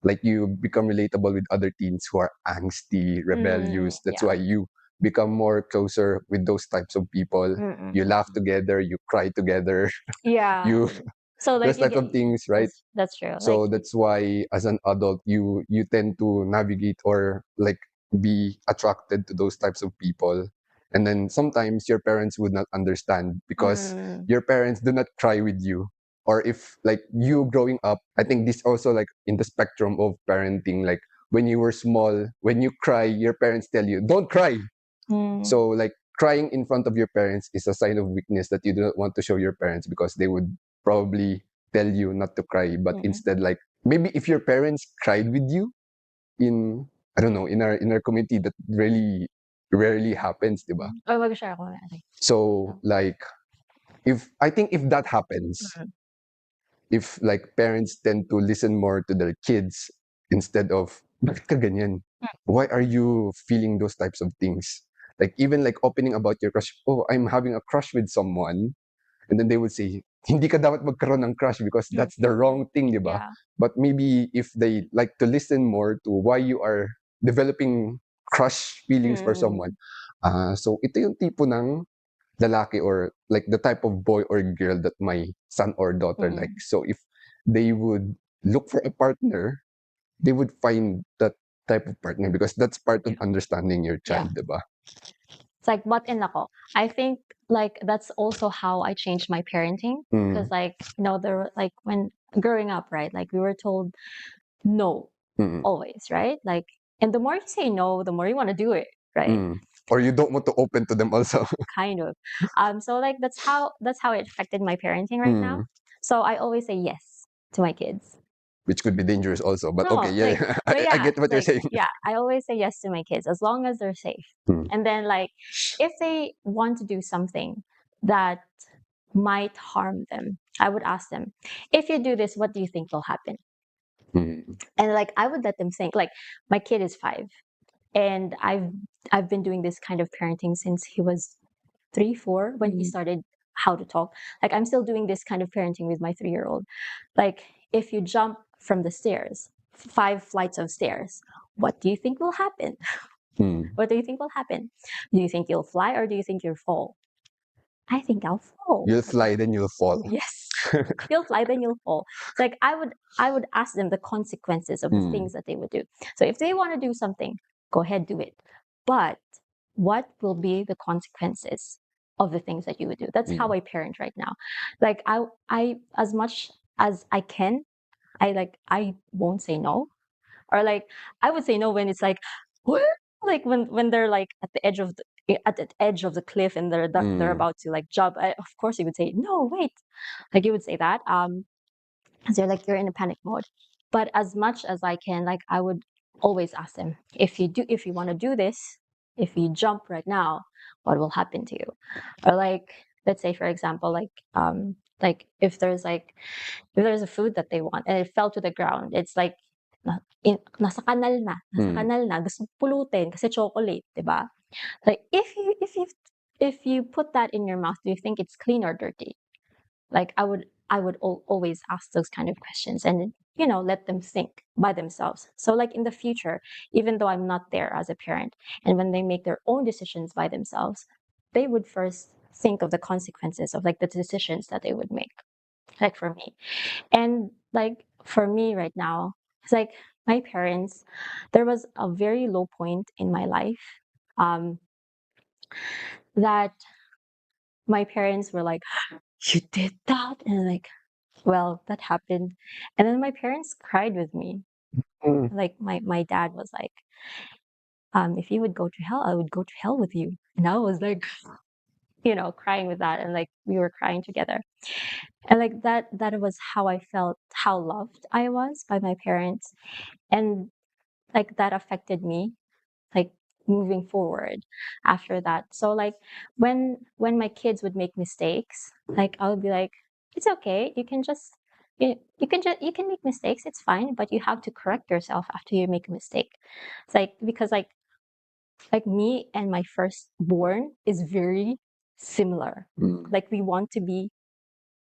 like you become relatable with other teens who are angsty, rebellious. That's Yeah. why you become more closer with those types of people. You laugh together, you cry together, Yeah. you So like those you type get of things, right? that's true. Like So that's why as an adult you tend to navigate or like be attracted to those types of people. And then sometimes your parents would not understand because your parents do not cry with you. Or if like you growing up, I think this also like in the spectrum of parenting, like when you were small, when you cry, your parents tell you, don't cry. So like crying in front of your parents is a sign of weakness that you do not want to show your parents because they would probably tell you not to cry. But instead, like maybe if your parents cried with you in I don't know in our community, that really rarely happens, diba? oh, mag-share ako. So like if I think if that happens, if like parents tend to listen more to their kids instead of bakit ka ganyan? Why are you feeling those types of things? Like even like opening about your crush. Oh, I'm having a crush with someone, and then they would say, hindi ka dapat magkaroon ng crush because that's the wrong thing, di ba? Yeah. But maybe if they like to listen more to why you are developing crush feelings for someone, so ito yung tipo ng lalaki or like the type of boy or girl that my son or daughter likes. So if they would look for a partner, they would find that type of partner because that's part of understanding your Yeah. child, diba? It's like but in ako. I think like that's also how I changed my parenting because like there were like when growing up, right? Like we were told no Mm, always, right? Like and the more you say no, the more you want to do it, right? Or you don't want to open to them also. Kind of. So like that's how it affected my parenting right now. So I always say yes to my kids. Which could be dangerous also. But okay, No, yeah, like, yeah. but I yeah, get what you're like, saying. yeah, I always say yes to my kids as long as they're safe. Mm, And then, like, if they want to do something that might harm them, I would ask them, if you do this, what do you think will happen? mm, And like, I would let them think. Like, my kid is 5, and I've been doing this kind of parenting since he was 3, 4 when he started how to talk. Like, I'm still doing this kind of parenting with my 3-year-old. Like, if you jump from the stairs, 5 flights of stairs, what do you think will happen? mm. What do you think will happen? Do you think you'll fly or do you think you'll fall? I think I'll fall. You'll fly, then you'll fall. Yes. You'll fly, then you'll fall. It's like I would ask them the consequences of the things that they would do. So if they want to do something, go ahead, do it. But what will be the consequences of the things that you would do? That's how I parent right now. Like I as much as I can, I won't say no. Or like I would say no when it's like, what? Like when they're like at the edge of the cliff and they're Mm. about to like jump. Of course, you would say no, wait. Like you would say that. So you're in a panic mode. But as much as I can, like I would always ask them, if you want to do this, if you jump right now, what will happen to you? Or like let's say for example, like if there's a food that they want and it fell to the ground, it's like nasa Mm. kanal na, gusto pulutin kasi chocolate, 'di ba? Like if you put that in your mouth, do you think it's clean or dirty? Like I would always ask those kind of questions and let them think by themselves. So like in the future, even though I'm not there as a parent, and when they make their own decisions by themselves, they would first think of the consequences of like the decisions that they would make, like for me. And like for me right now, it's like my parents, there was a very low point in my life, um that my parents were like, you did that? And like, well, that happened. And then my parents cried with me. Mm. Like my dad was like, if you would go to hell, I would go to hell with you. And I was like, crying with that. And like we were crying together. And like that was how I felt, how loved I was by my parents. And like that affected me, like moving forward after that. So like when my kids would make mistakes, like I would be like, it's okay, you can make mistakes, it's fine, but you have to correct yourself after you make a mistake. It's like because like me and my firstborn is very similar. Mm. Like we want to be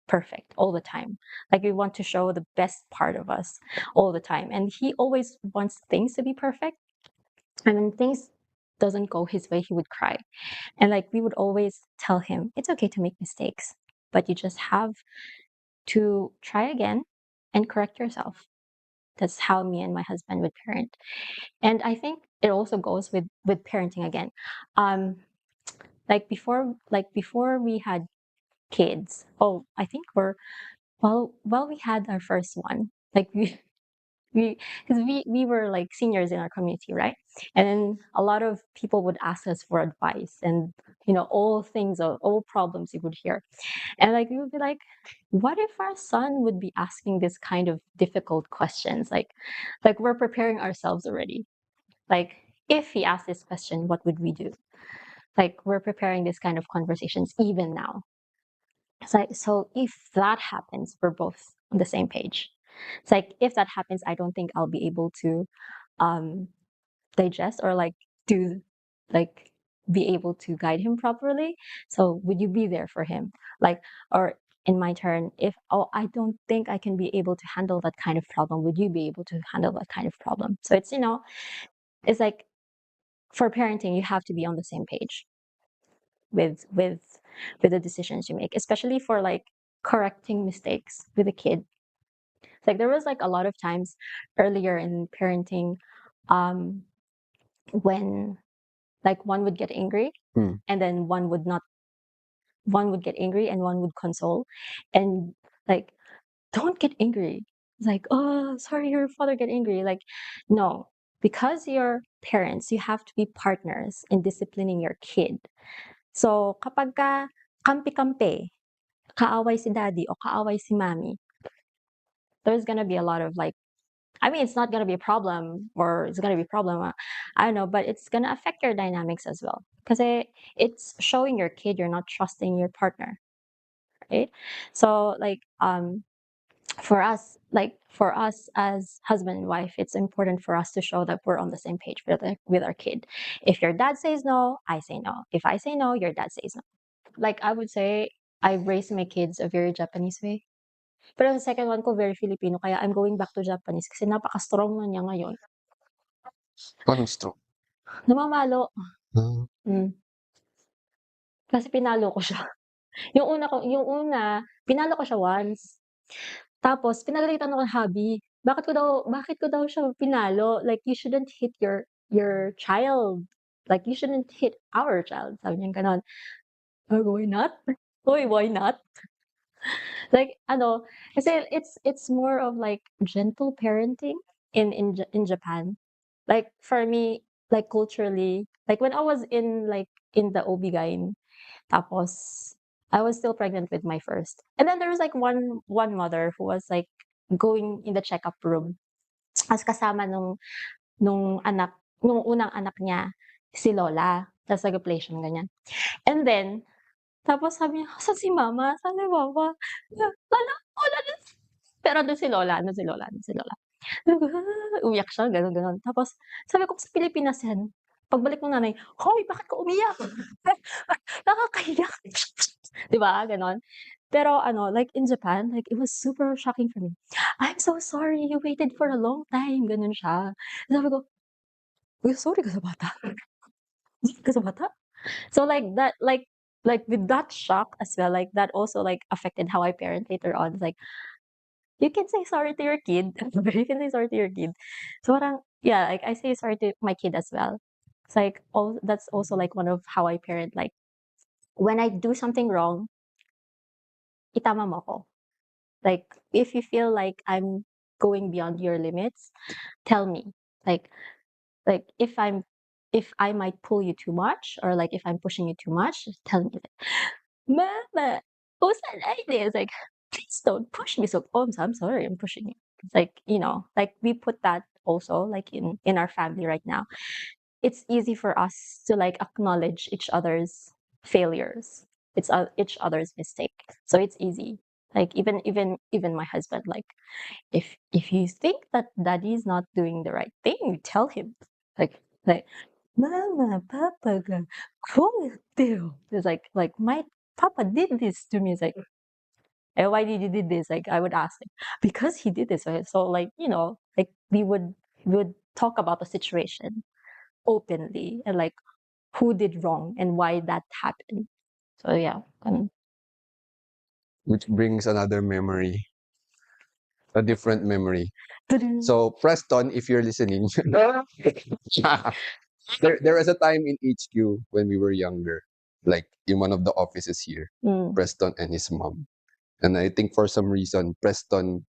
perfect all the time. Like we want to show the best part of us all the time. And he always wants things to be perfect. And when things doesn't go his way, he would cry. And like we would always tell him, it's okay to make mistakes, but you just have to try again and correct yourself. That's how me and my husband would parent. And I think it also goes with parenting again. Um like before we had kids. Oh, I think well we had our first one. Like we because we were like seniors in our community, right? And then a lot of people would ask us for advice, and all problems you would hear. And like we would be like, what if our son would be asking this kind of difficult questions? Like we're preparing ourselves already. Like if he asked this question, what would we do? Like we're preparing this kind of conversations even now. It's like, so if that happens, we're both on the same page. It's like if that happens, I don't think I'll be able to um digest or like do like be able to guide him properly. So would you be there for him? Like, or in my turn, if I don't think I can be able to handle that kind of problem, would you be able to handle that kind of problem? So it's like for parenting, you have to be on the same page with the decisions you make, especially for like correcting mistakes with a kid. Like there was like a lot of times earlier in parenting, um when like one would get angry, Mm. and then one would not, one would get angry and one would console, and like, don't get angry. It's like, oh, sorry, your father get angry. Like, no, because you're parents, you have to be partners in disciplining your kid. So kapag ka kampi-kampi, kaaway si daddy o kaaway si mommy, there's gonna be a lot of like, I mean, it's not gonna be a problem, or it's gonna be a problem. I don't know, but it's gonna affect your dynamics as well, because it's showing your kid you're not trusting your partner, right? So like, for us as husband and wife, it's important for us to show that we're on the same page with our kid. If your dad says no, I say no. If I say no, your dad says no. Like I would say, I raised my kids a very Japanese way. Pero the second one ko very Filipino, kaya I'm going back to Japanese kasi napaka-strong na niya ngayon. Anong stroke? Namamalo. Ah. Hmm. Kasi pinalo ko siya. Yung una, pinalo ko siya once. Tapos pinagalitan ako ng hubby. Bakit ko daw siya pinalo? Like, you shouldn't hit your child. Like, you shouldn't hit our child. Sabi niya gano'n. Sabi ko, why not? Uy, why not? Like, kasi it's more of like gentle parenting. in Japan. Like for me, like culturally, like when I was in the OB-GYN, tapos I was still pregnant with my first. And then there was like one mother who was like going in the checkup room as kasama nung anak, nung unang anak niya, si Lola. Tapos nag-ablation, ganyan. And then, tapos sabi niya, "Asan si mama? Saan si mama?" Wala na. Pero andun si Lola, andun si Lola. Sabi ko, umiyak siya, gano'n, gano'n. Tapos sabi ko, "Sa Pilipinas 'yan." Pagbalik ng nanay, "Hoy, bakit ka umiyak? Nakakahiya." 'Di ba, gano'n. Pero ano, like in Japan, like it was super shocking for me. "I'm so sorry, you waited for a long time." Gano'n siya. Sabi ko, "Uy, sorry ka sa bata? Sorry ka sa bata?" So like that, like with that shock as well, like that also like affected how I parent later on. It's like you can say sorry to your kid, you can say sorry to your kid. So parang yeah, like I say sorry to my kid as well. It's like all that's also like one of how I parent. Like when I do something wrong, itama mo ko. Like if you feel like I'm going beyond your limits, tell me. Like like if I might pull you too much or like if I'm pushing you too much, just tell me like, Mama, who's that idea? It's like, please don't push me so oh I'm sorry, I'm pushing you. It's like, like we put that also like in our family right now. It's easy for us to like acknowledge each other's failures. It's each other's mistake. So it's easy. Like even my husband, like if you think that daddy's not doing the right thing, you tell him. Like Mama, Papa 가 그랬대요. It's like my Papa did this to me. It's like, why did you did this? Like I would ask him because he did this. Right? So like like we would talk about the situation openly and like who did wrong and why that happened. So yeah, Which brings another memory, a different memory. ta-dun. So Preston, if you're listening, there was a time in HQ when we were younger, like in one of the offices here, Mm, Preston and his mom. And I think for some reason, Preston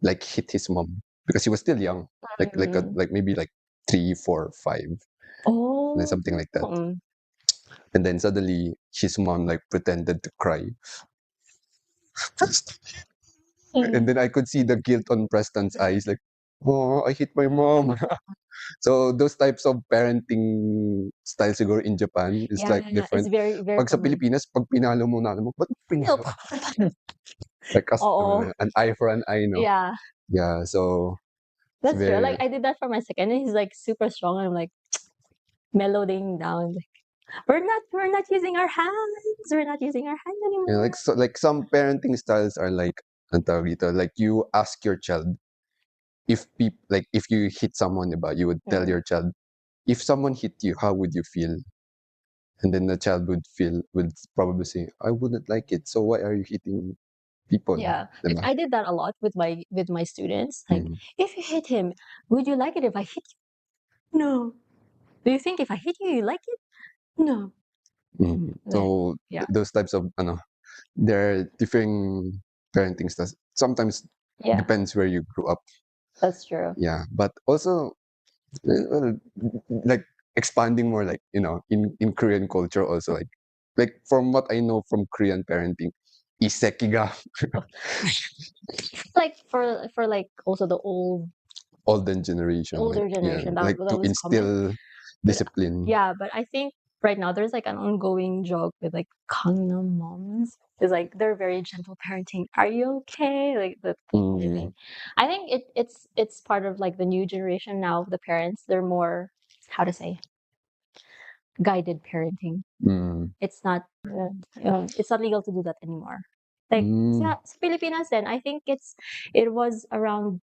like hit his mom because he was still young, mm. like maybe like 3, 4, 5, and Oh, something like that. And then suddenly his mom like pretended to cry. And mm. then I could see the guilt on Preston's eyes, like, oh, I hit my mom. So those types of parenting styles siguro in Japan is like Yeah, it's different. very very Pag sa common. Pilipinas, pag pinalo mo na mo, ba't mo pinalo? Nope. Like Oo. an eye for an eye, no? Yeah, Yeah, so it's that's true. very, Like I did that for my second, and he's like super strong, and I'm like mellowing down. Like, we're not using our hands. We're not using our hands anymore. like so, like some parenting styles are like, ang tawag dito, like you ask your child if like if you hit someone, diba, you would tell Mm. your child, if someone hit you, how would you feel? And then the child would probably say, I wouldn't like it. So why are you hitting people? Yeah, like Diba? I did that a lot with my students. Like, Mm, if you hit him, would you like it if I hit you? No. Do you think if I hit you, you like it? No. mm. Like, So yeah, those types of there are differing parenting styles. Sometimes yeah, depends where you grew up. that's true. Yeah, but also well, like expanding more, like in Korean culture also, like from what I know from Korean parenting, isekiga, Like for like also olden generation, like older yeah, generation that like that to was common. instill But discipline. yeah, but I think right now there's like an ongoing joke with like Gangnam moms. It's like they're very gentle parenting. Are you okay? Like that kind of Mm, thing. I think it's part of like the new generation now. The parents they're more how to say guided parenting. mm, It's not legal to do that anymore. Like mm, sa Pilipinas then I think it was around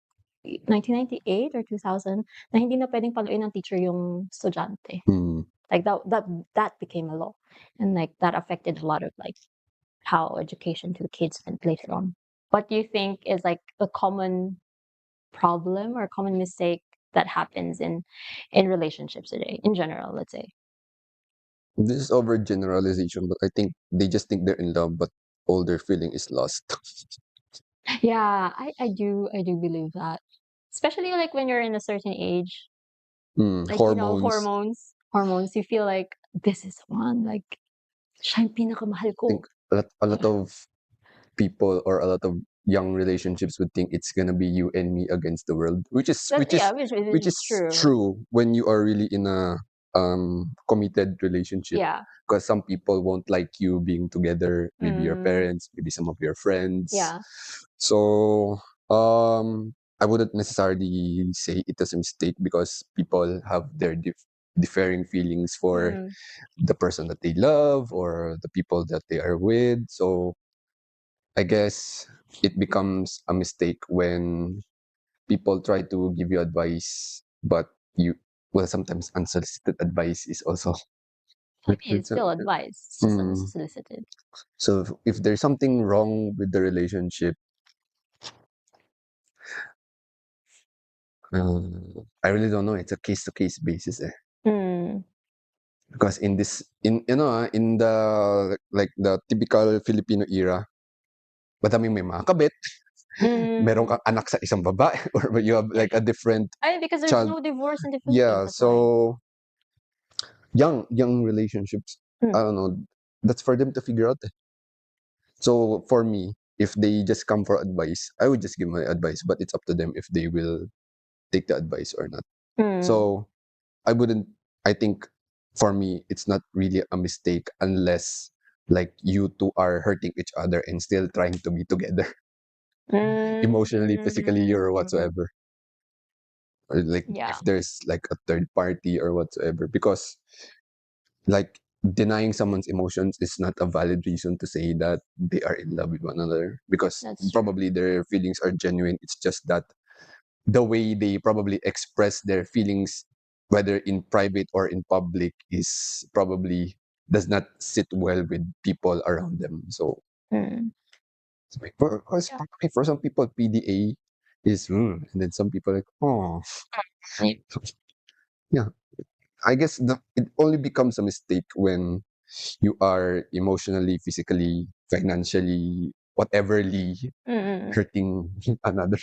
1998 or 2000 na hindi na pwedeng paluin ng teacher yung estudyante. mm. Like that became a law, and like that affected a lot of like how education to the kids went later on. What do you think is like a common problem or common mistake that happens in relationships today in general? Let's say. This is overgeneralization, but I think they just think they're in love, but all their feeling is lost. Yeah, I do believe that. Especially like when you're in a certain age, like, Hormones. hormones, you feel like this is the one, like siya yung pinakamahal I think ko. a lot of people or a lot of young relationships would think it's gonna be you and me against the world, which is That, which yeah, is which which is is true. true when you are really in a committed relationship. Yeah. Because some people won't like you being together, maybe your Mm, parents, maybe some of your friends. yeah. So I wouldn't necessarily say it was a mistake because people have their differing feelings for Mm, the person that they love or the people that they are with. So I guess it becomes a mistake when people try to give you advice, but you, well, sometimes unsolicited advice is also. I mean, it's still advice. It's just Mm. unsolicited. So if there's something wrong with the relationship, uh, I really don't know. It's a case to case basis, eh. Mm, Because in this, in the like the typical Filipino era, madaming may mga kabit, meron mm. kang anak sa isang babae, or you have Yeah. like a different I because there's child. no divorce in the Philippines. Yeah, That's why. so young relationships, Mm, I don't know, that's for them to figure out, eh. So for me, if they just come for advice, I would just give my advice, but it's up to them if they will take the advice or not. mm, So I wouldn't, I think for me, it's not really a mistake unless like you two are hurting each other and still trying to be together emotionally, physically, or mm. whatsoever. Or like Yeah. if there's like a third party or whatsoever, because like denying someone's emotions is not a valid reason to say that they are in love with one another, because That's true. probably their feelings are genuine. It's just that the way they probably express their feelings, whether in private or in public, is probably does not sit well with people around them. So Mm. Yeah. for some people PDA is and then some people like, oh yeah, I guess it only becomes a mistake when you are emotionally, physically, financially, whateverly Mm. hurting another.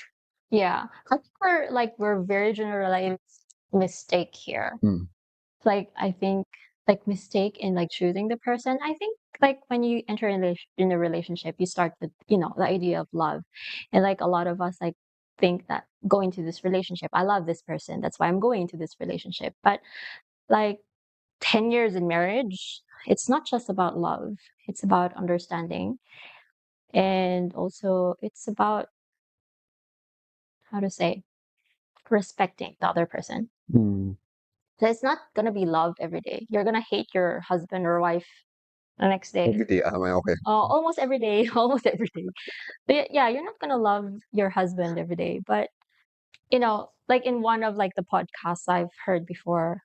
Yeah. I think we're very generalized mistake here. Mm. Like I think like mistake in like choosing the person. I think like when you enter in a relationship, you start with, the idea of love. And like a lot of us like think that going to this relationship, I love this person. That's why I'm going to this relationship. But like 10 years in marriage, it's not just about love. It's about understanding. And also it's about how to say respecting the other person. Mm. So it's not gonna be love every day. You're gonna hate your husband or wife the next day. Okay, okay. Almost every day, almost every day. But yeah, you're not gonna love your husband every day. But like in one of like the podcasts I've heard before,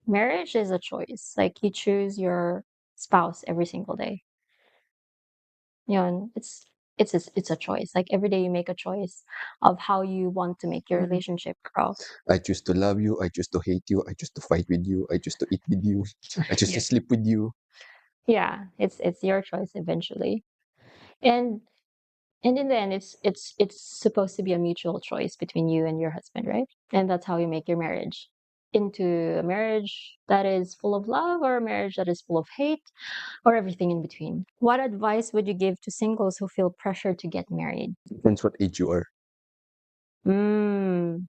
marriage is a choice. Like you choose your spouse every single day. And it's a choice. Like every day you make a choice of how you want to make your relationship grow. I choose to love you. I choose to hate you. I choose to fight with you. I choose to eat with you. I choose to Yeah. sleep with you. Yeah, it's your choice eventually. And And in the end, it's supposed to be a mutual choice between you and your husband, right? And that's how you make your marriage into a marriage that is full of love or a marriage that is full of hate or everything in between. What advice would you give to singles who feel pressure to get married? Depends what age you are. Mm.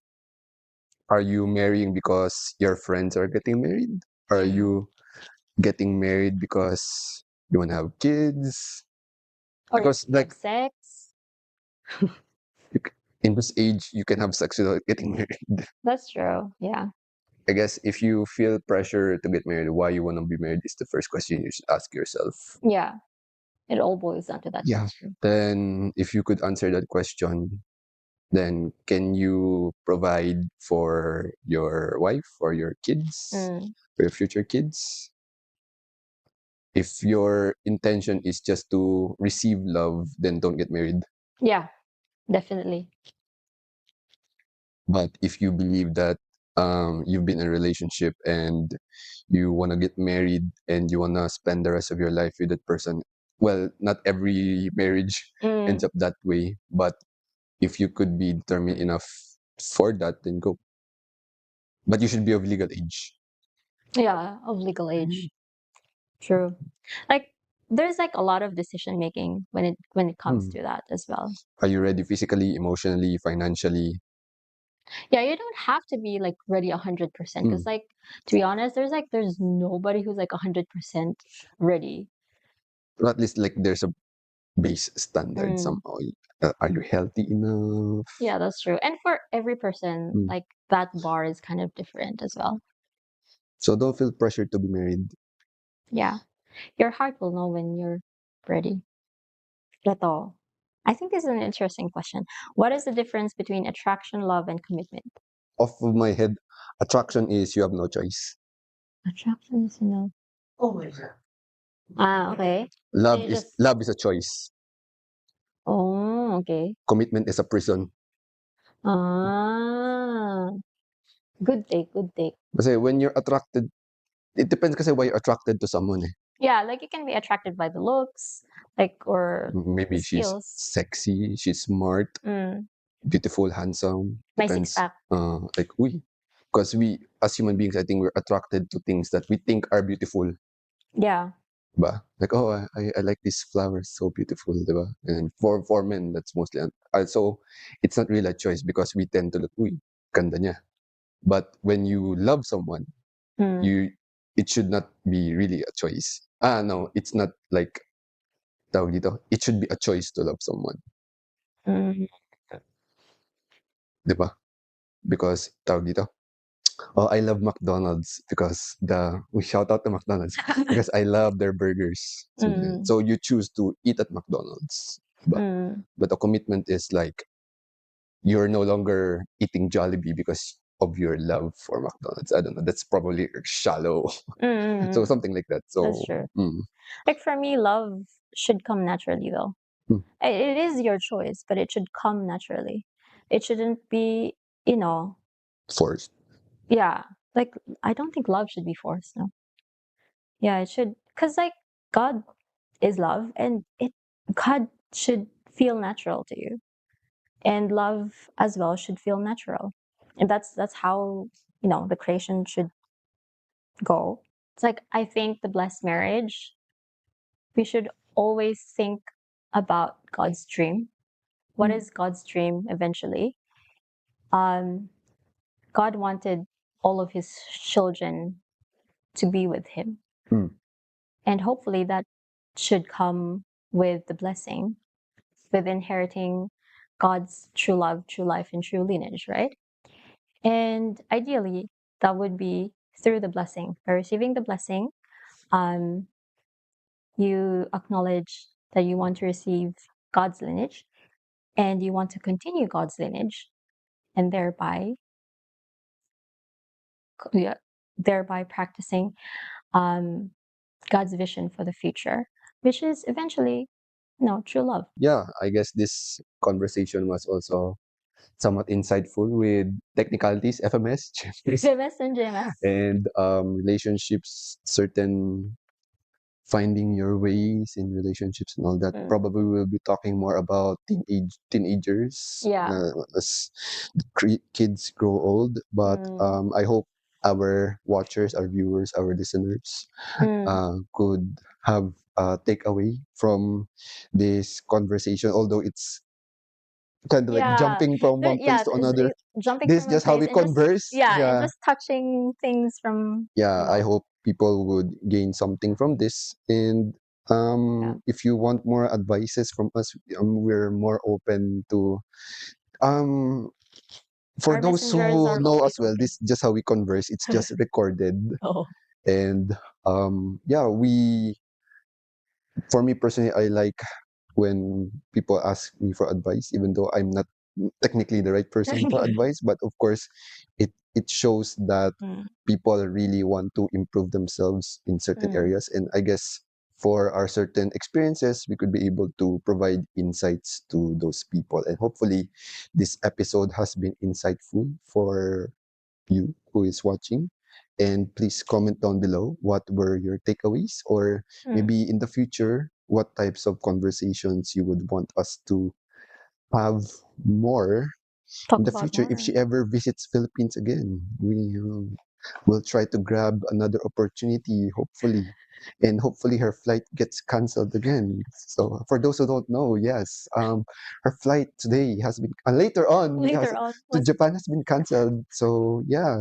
Are you marrying because your friends are getting married? Are you getting married because you want to have kids? Or Because have like sex? you in this age, you can have sex without getting married. That's true. Yeah. I guess if you feel pressure to get married, why you want to be married is the first question you should ask yourself. Yeah. It all boils down to that Yeah. question. Then, if you could answer that question, then can you provide for your wife or your kids, Mm. or your future kids? If your intention is just to receive love, then don't get married. Yeah, definitely. But if you believe that you've been in a relationship and you want to get married and you want to spend the rest of your life with that person, well, not every marriage ends Mm. up that way. But if you could be determined enough afford that, then go. But you should be of legal age. Yeah, of legal age. True. Like there's like a lot of decision making when it comes Hmm. to that as well. Are you ready physically, emotionally, financially? Yeah, you don't have to be like ready 100% Hmm. because like to be honest, there's nobody who's like 100% ready. Or at least like there's a base standard Mm, somehow. Are you healthy enough? yeah, that's true. And for every person, Hmm. like that bar is kind of different as well. So don't feel pressure to be married. Yeah, your heart will know when you're ready. That's all. I think this is an interesting question. What is the difference between attraction, love, and commitment? Off of my head, attraction is you have no choice. Attraction is no. Ah, okay. So Love you is just love is a choice. oh, okay. Commitment is a prison. Ah, good take, good take. Kasi when you're attracted, it depends kasi why you're attracted to someone eh. Yeah, like you can be attracted by the looks, like or the Maybe she's skills. sexy, she's smart, Mm, beautiful, handsome. my six Depends. pack. Like we, because we as human beings, I think we're attracted to things that we think are beautiful. Yeah. Ba? Like, oh, I like this flower, so beautiful, diba? And for men, that's mostly, so it's not really a choice because we tend to look, uy, ganda niya. But when you love someone, Mm, you, it should not be really a choice. No, it's not like, tawag dito, it should be a choice to love someone, mm. diba? Because, tawag dito, oh, I love McDonald's because we shout out to McDonald's because I love their burgers. Something like that. Mm, So you choose to eat at McDonald's. mm, But a commitment is like you're no longer eating Jollibee because of your love for McDonald's. I don't know. That's probably shallow. mm, So mm. something like that. That's So true. Like for me, love should come naturally though. mm, It is your choice, but it should come naturally. It shouldn't be, you know, forced. yeah. Like I don't think love should be forced, no. Yeah, it should because like God is love and it God should feel natural to you. And love as well should feel natural. And that's how, the creation should go. It's like I think the blessed marriage, we should always think about God's dream. What is God's dream eventually? Um, God wanted all of his children to be with him. Mm. And hopefully that should come with the blessing, with inheriting God's true love, true life, and true lineage, right? And ideally, that would be through the blessing. By receiving the blessing, um, you acknowledge that you want to receive God's lineage and you want to continue God's lineage, and yeah, thereby practicing um, God's vision for the future, which is eventually, true love. Yeah, I guess this conversation was also somewhat insightful with technicalities, FMS, JMS and JMS. and relationships, certain finding your ways in relationships and all that. Mm. Probably we'll be talking more about teenagers Yeah. as kids grow old. But Mm. I hope our watchers, our viewers, our listeners Mm. could have a takeaway from this conversation. Although it's kind of like Yeah. jumping from one place Yeah. to another. Jumping This from is one just how place we and converse. and Yeah, just touching things from, yeah, I hope people would gain something from this. And yeah. if you want more advices from us, we're more open to um for Our those messengers who are know always us well, open. this is just how we converse. It's just recorded. Oh. And yeah, for me personally, I like when people ask me for advice, even though I'm not technically the right person for advice. But of course, it shows that Mm. people really want to improve themselves in certain Mm. areas. And I guess for our certain experiences, we could be able to provide insights to those people. And hopefully, this episode has been insightful for you who is watching. And please comment down below what were your takeaways, or Mm. maybe in the future, what types of conversations you would want us to have more. in Talk the about future, if more. she ever visits Philippines again, we will try to grab another opportunity, hopefully. And hopefully her flight gets cancelled again. So for those who don't know, yes, her flight today has been later on Later on to was Japan has been cancelled. So yeah,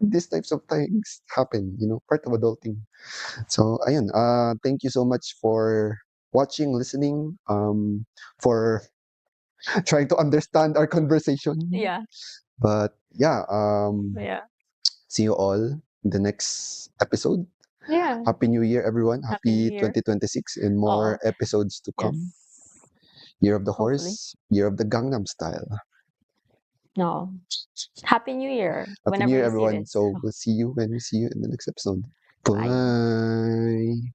these types of things happen, part of adulting. So ayun, thank you so much for watching, listening, for trying to understand our conversation. yeah, But yeah, yeah, see you all in the next episode. yeah. Happy New Year, everyone. Happy New Happy Year. 2026 and Oh, more episodes to yes. come. Year of the Hopefully. Horse, Year of the Gangnam Style. No. Happy New Year. Happy New Whenever Year, you see everyone. this. So we'll see you when we see you in the next episode. Bye. Bye.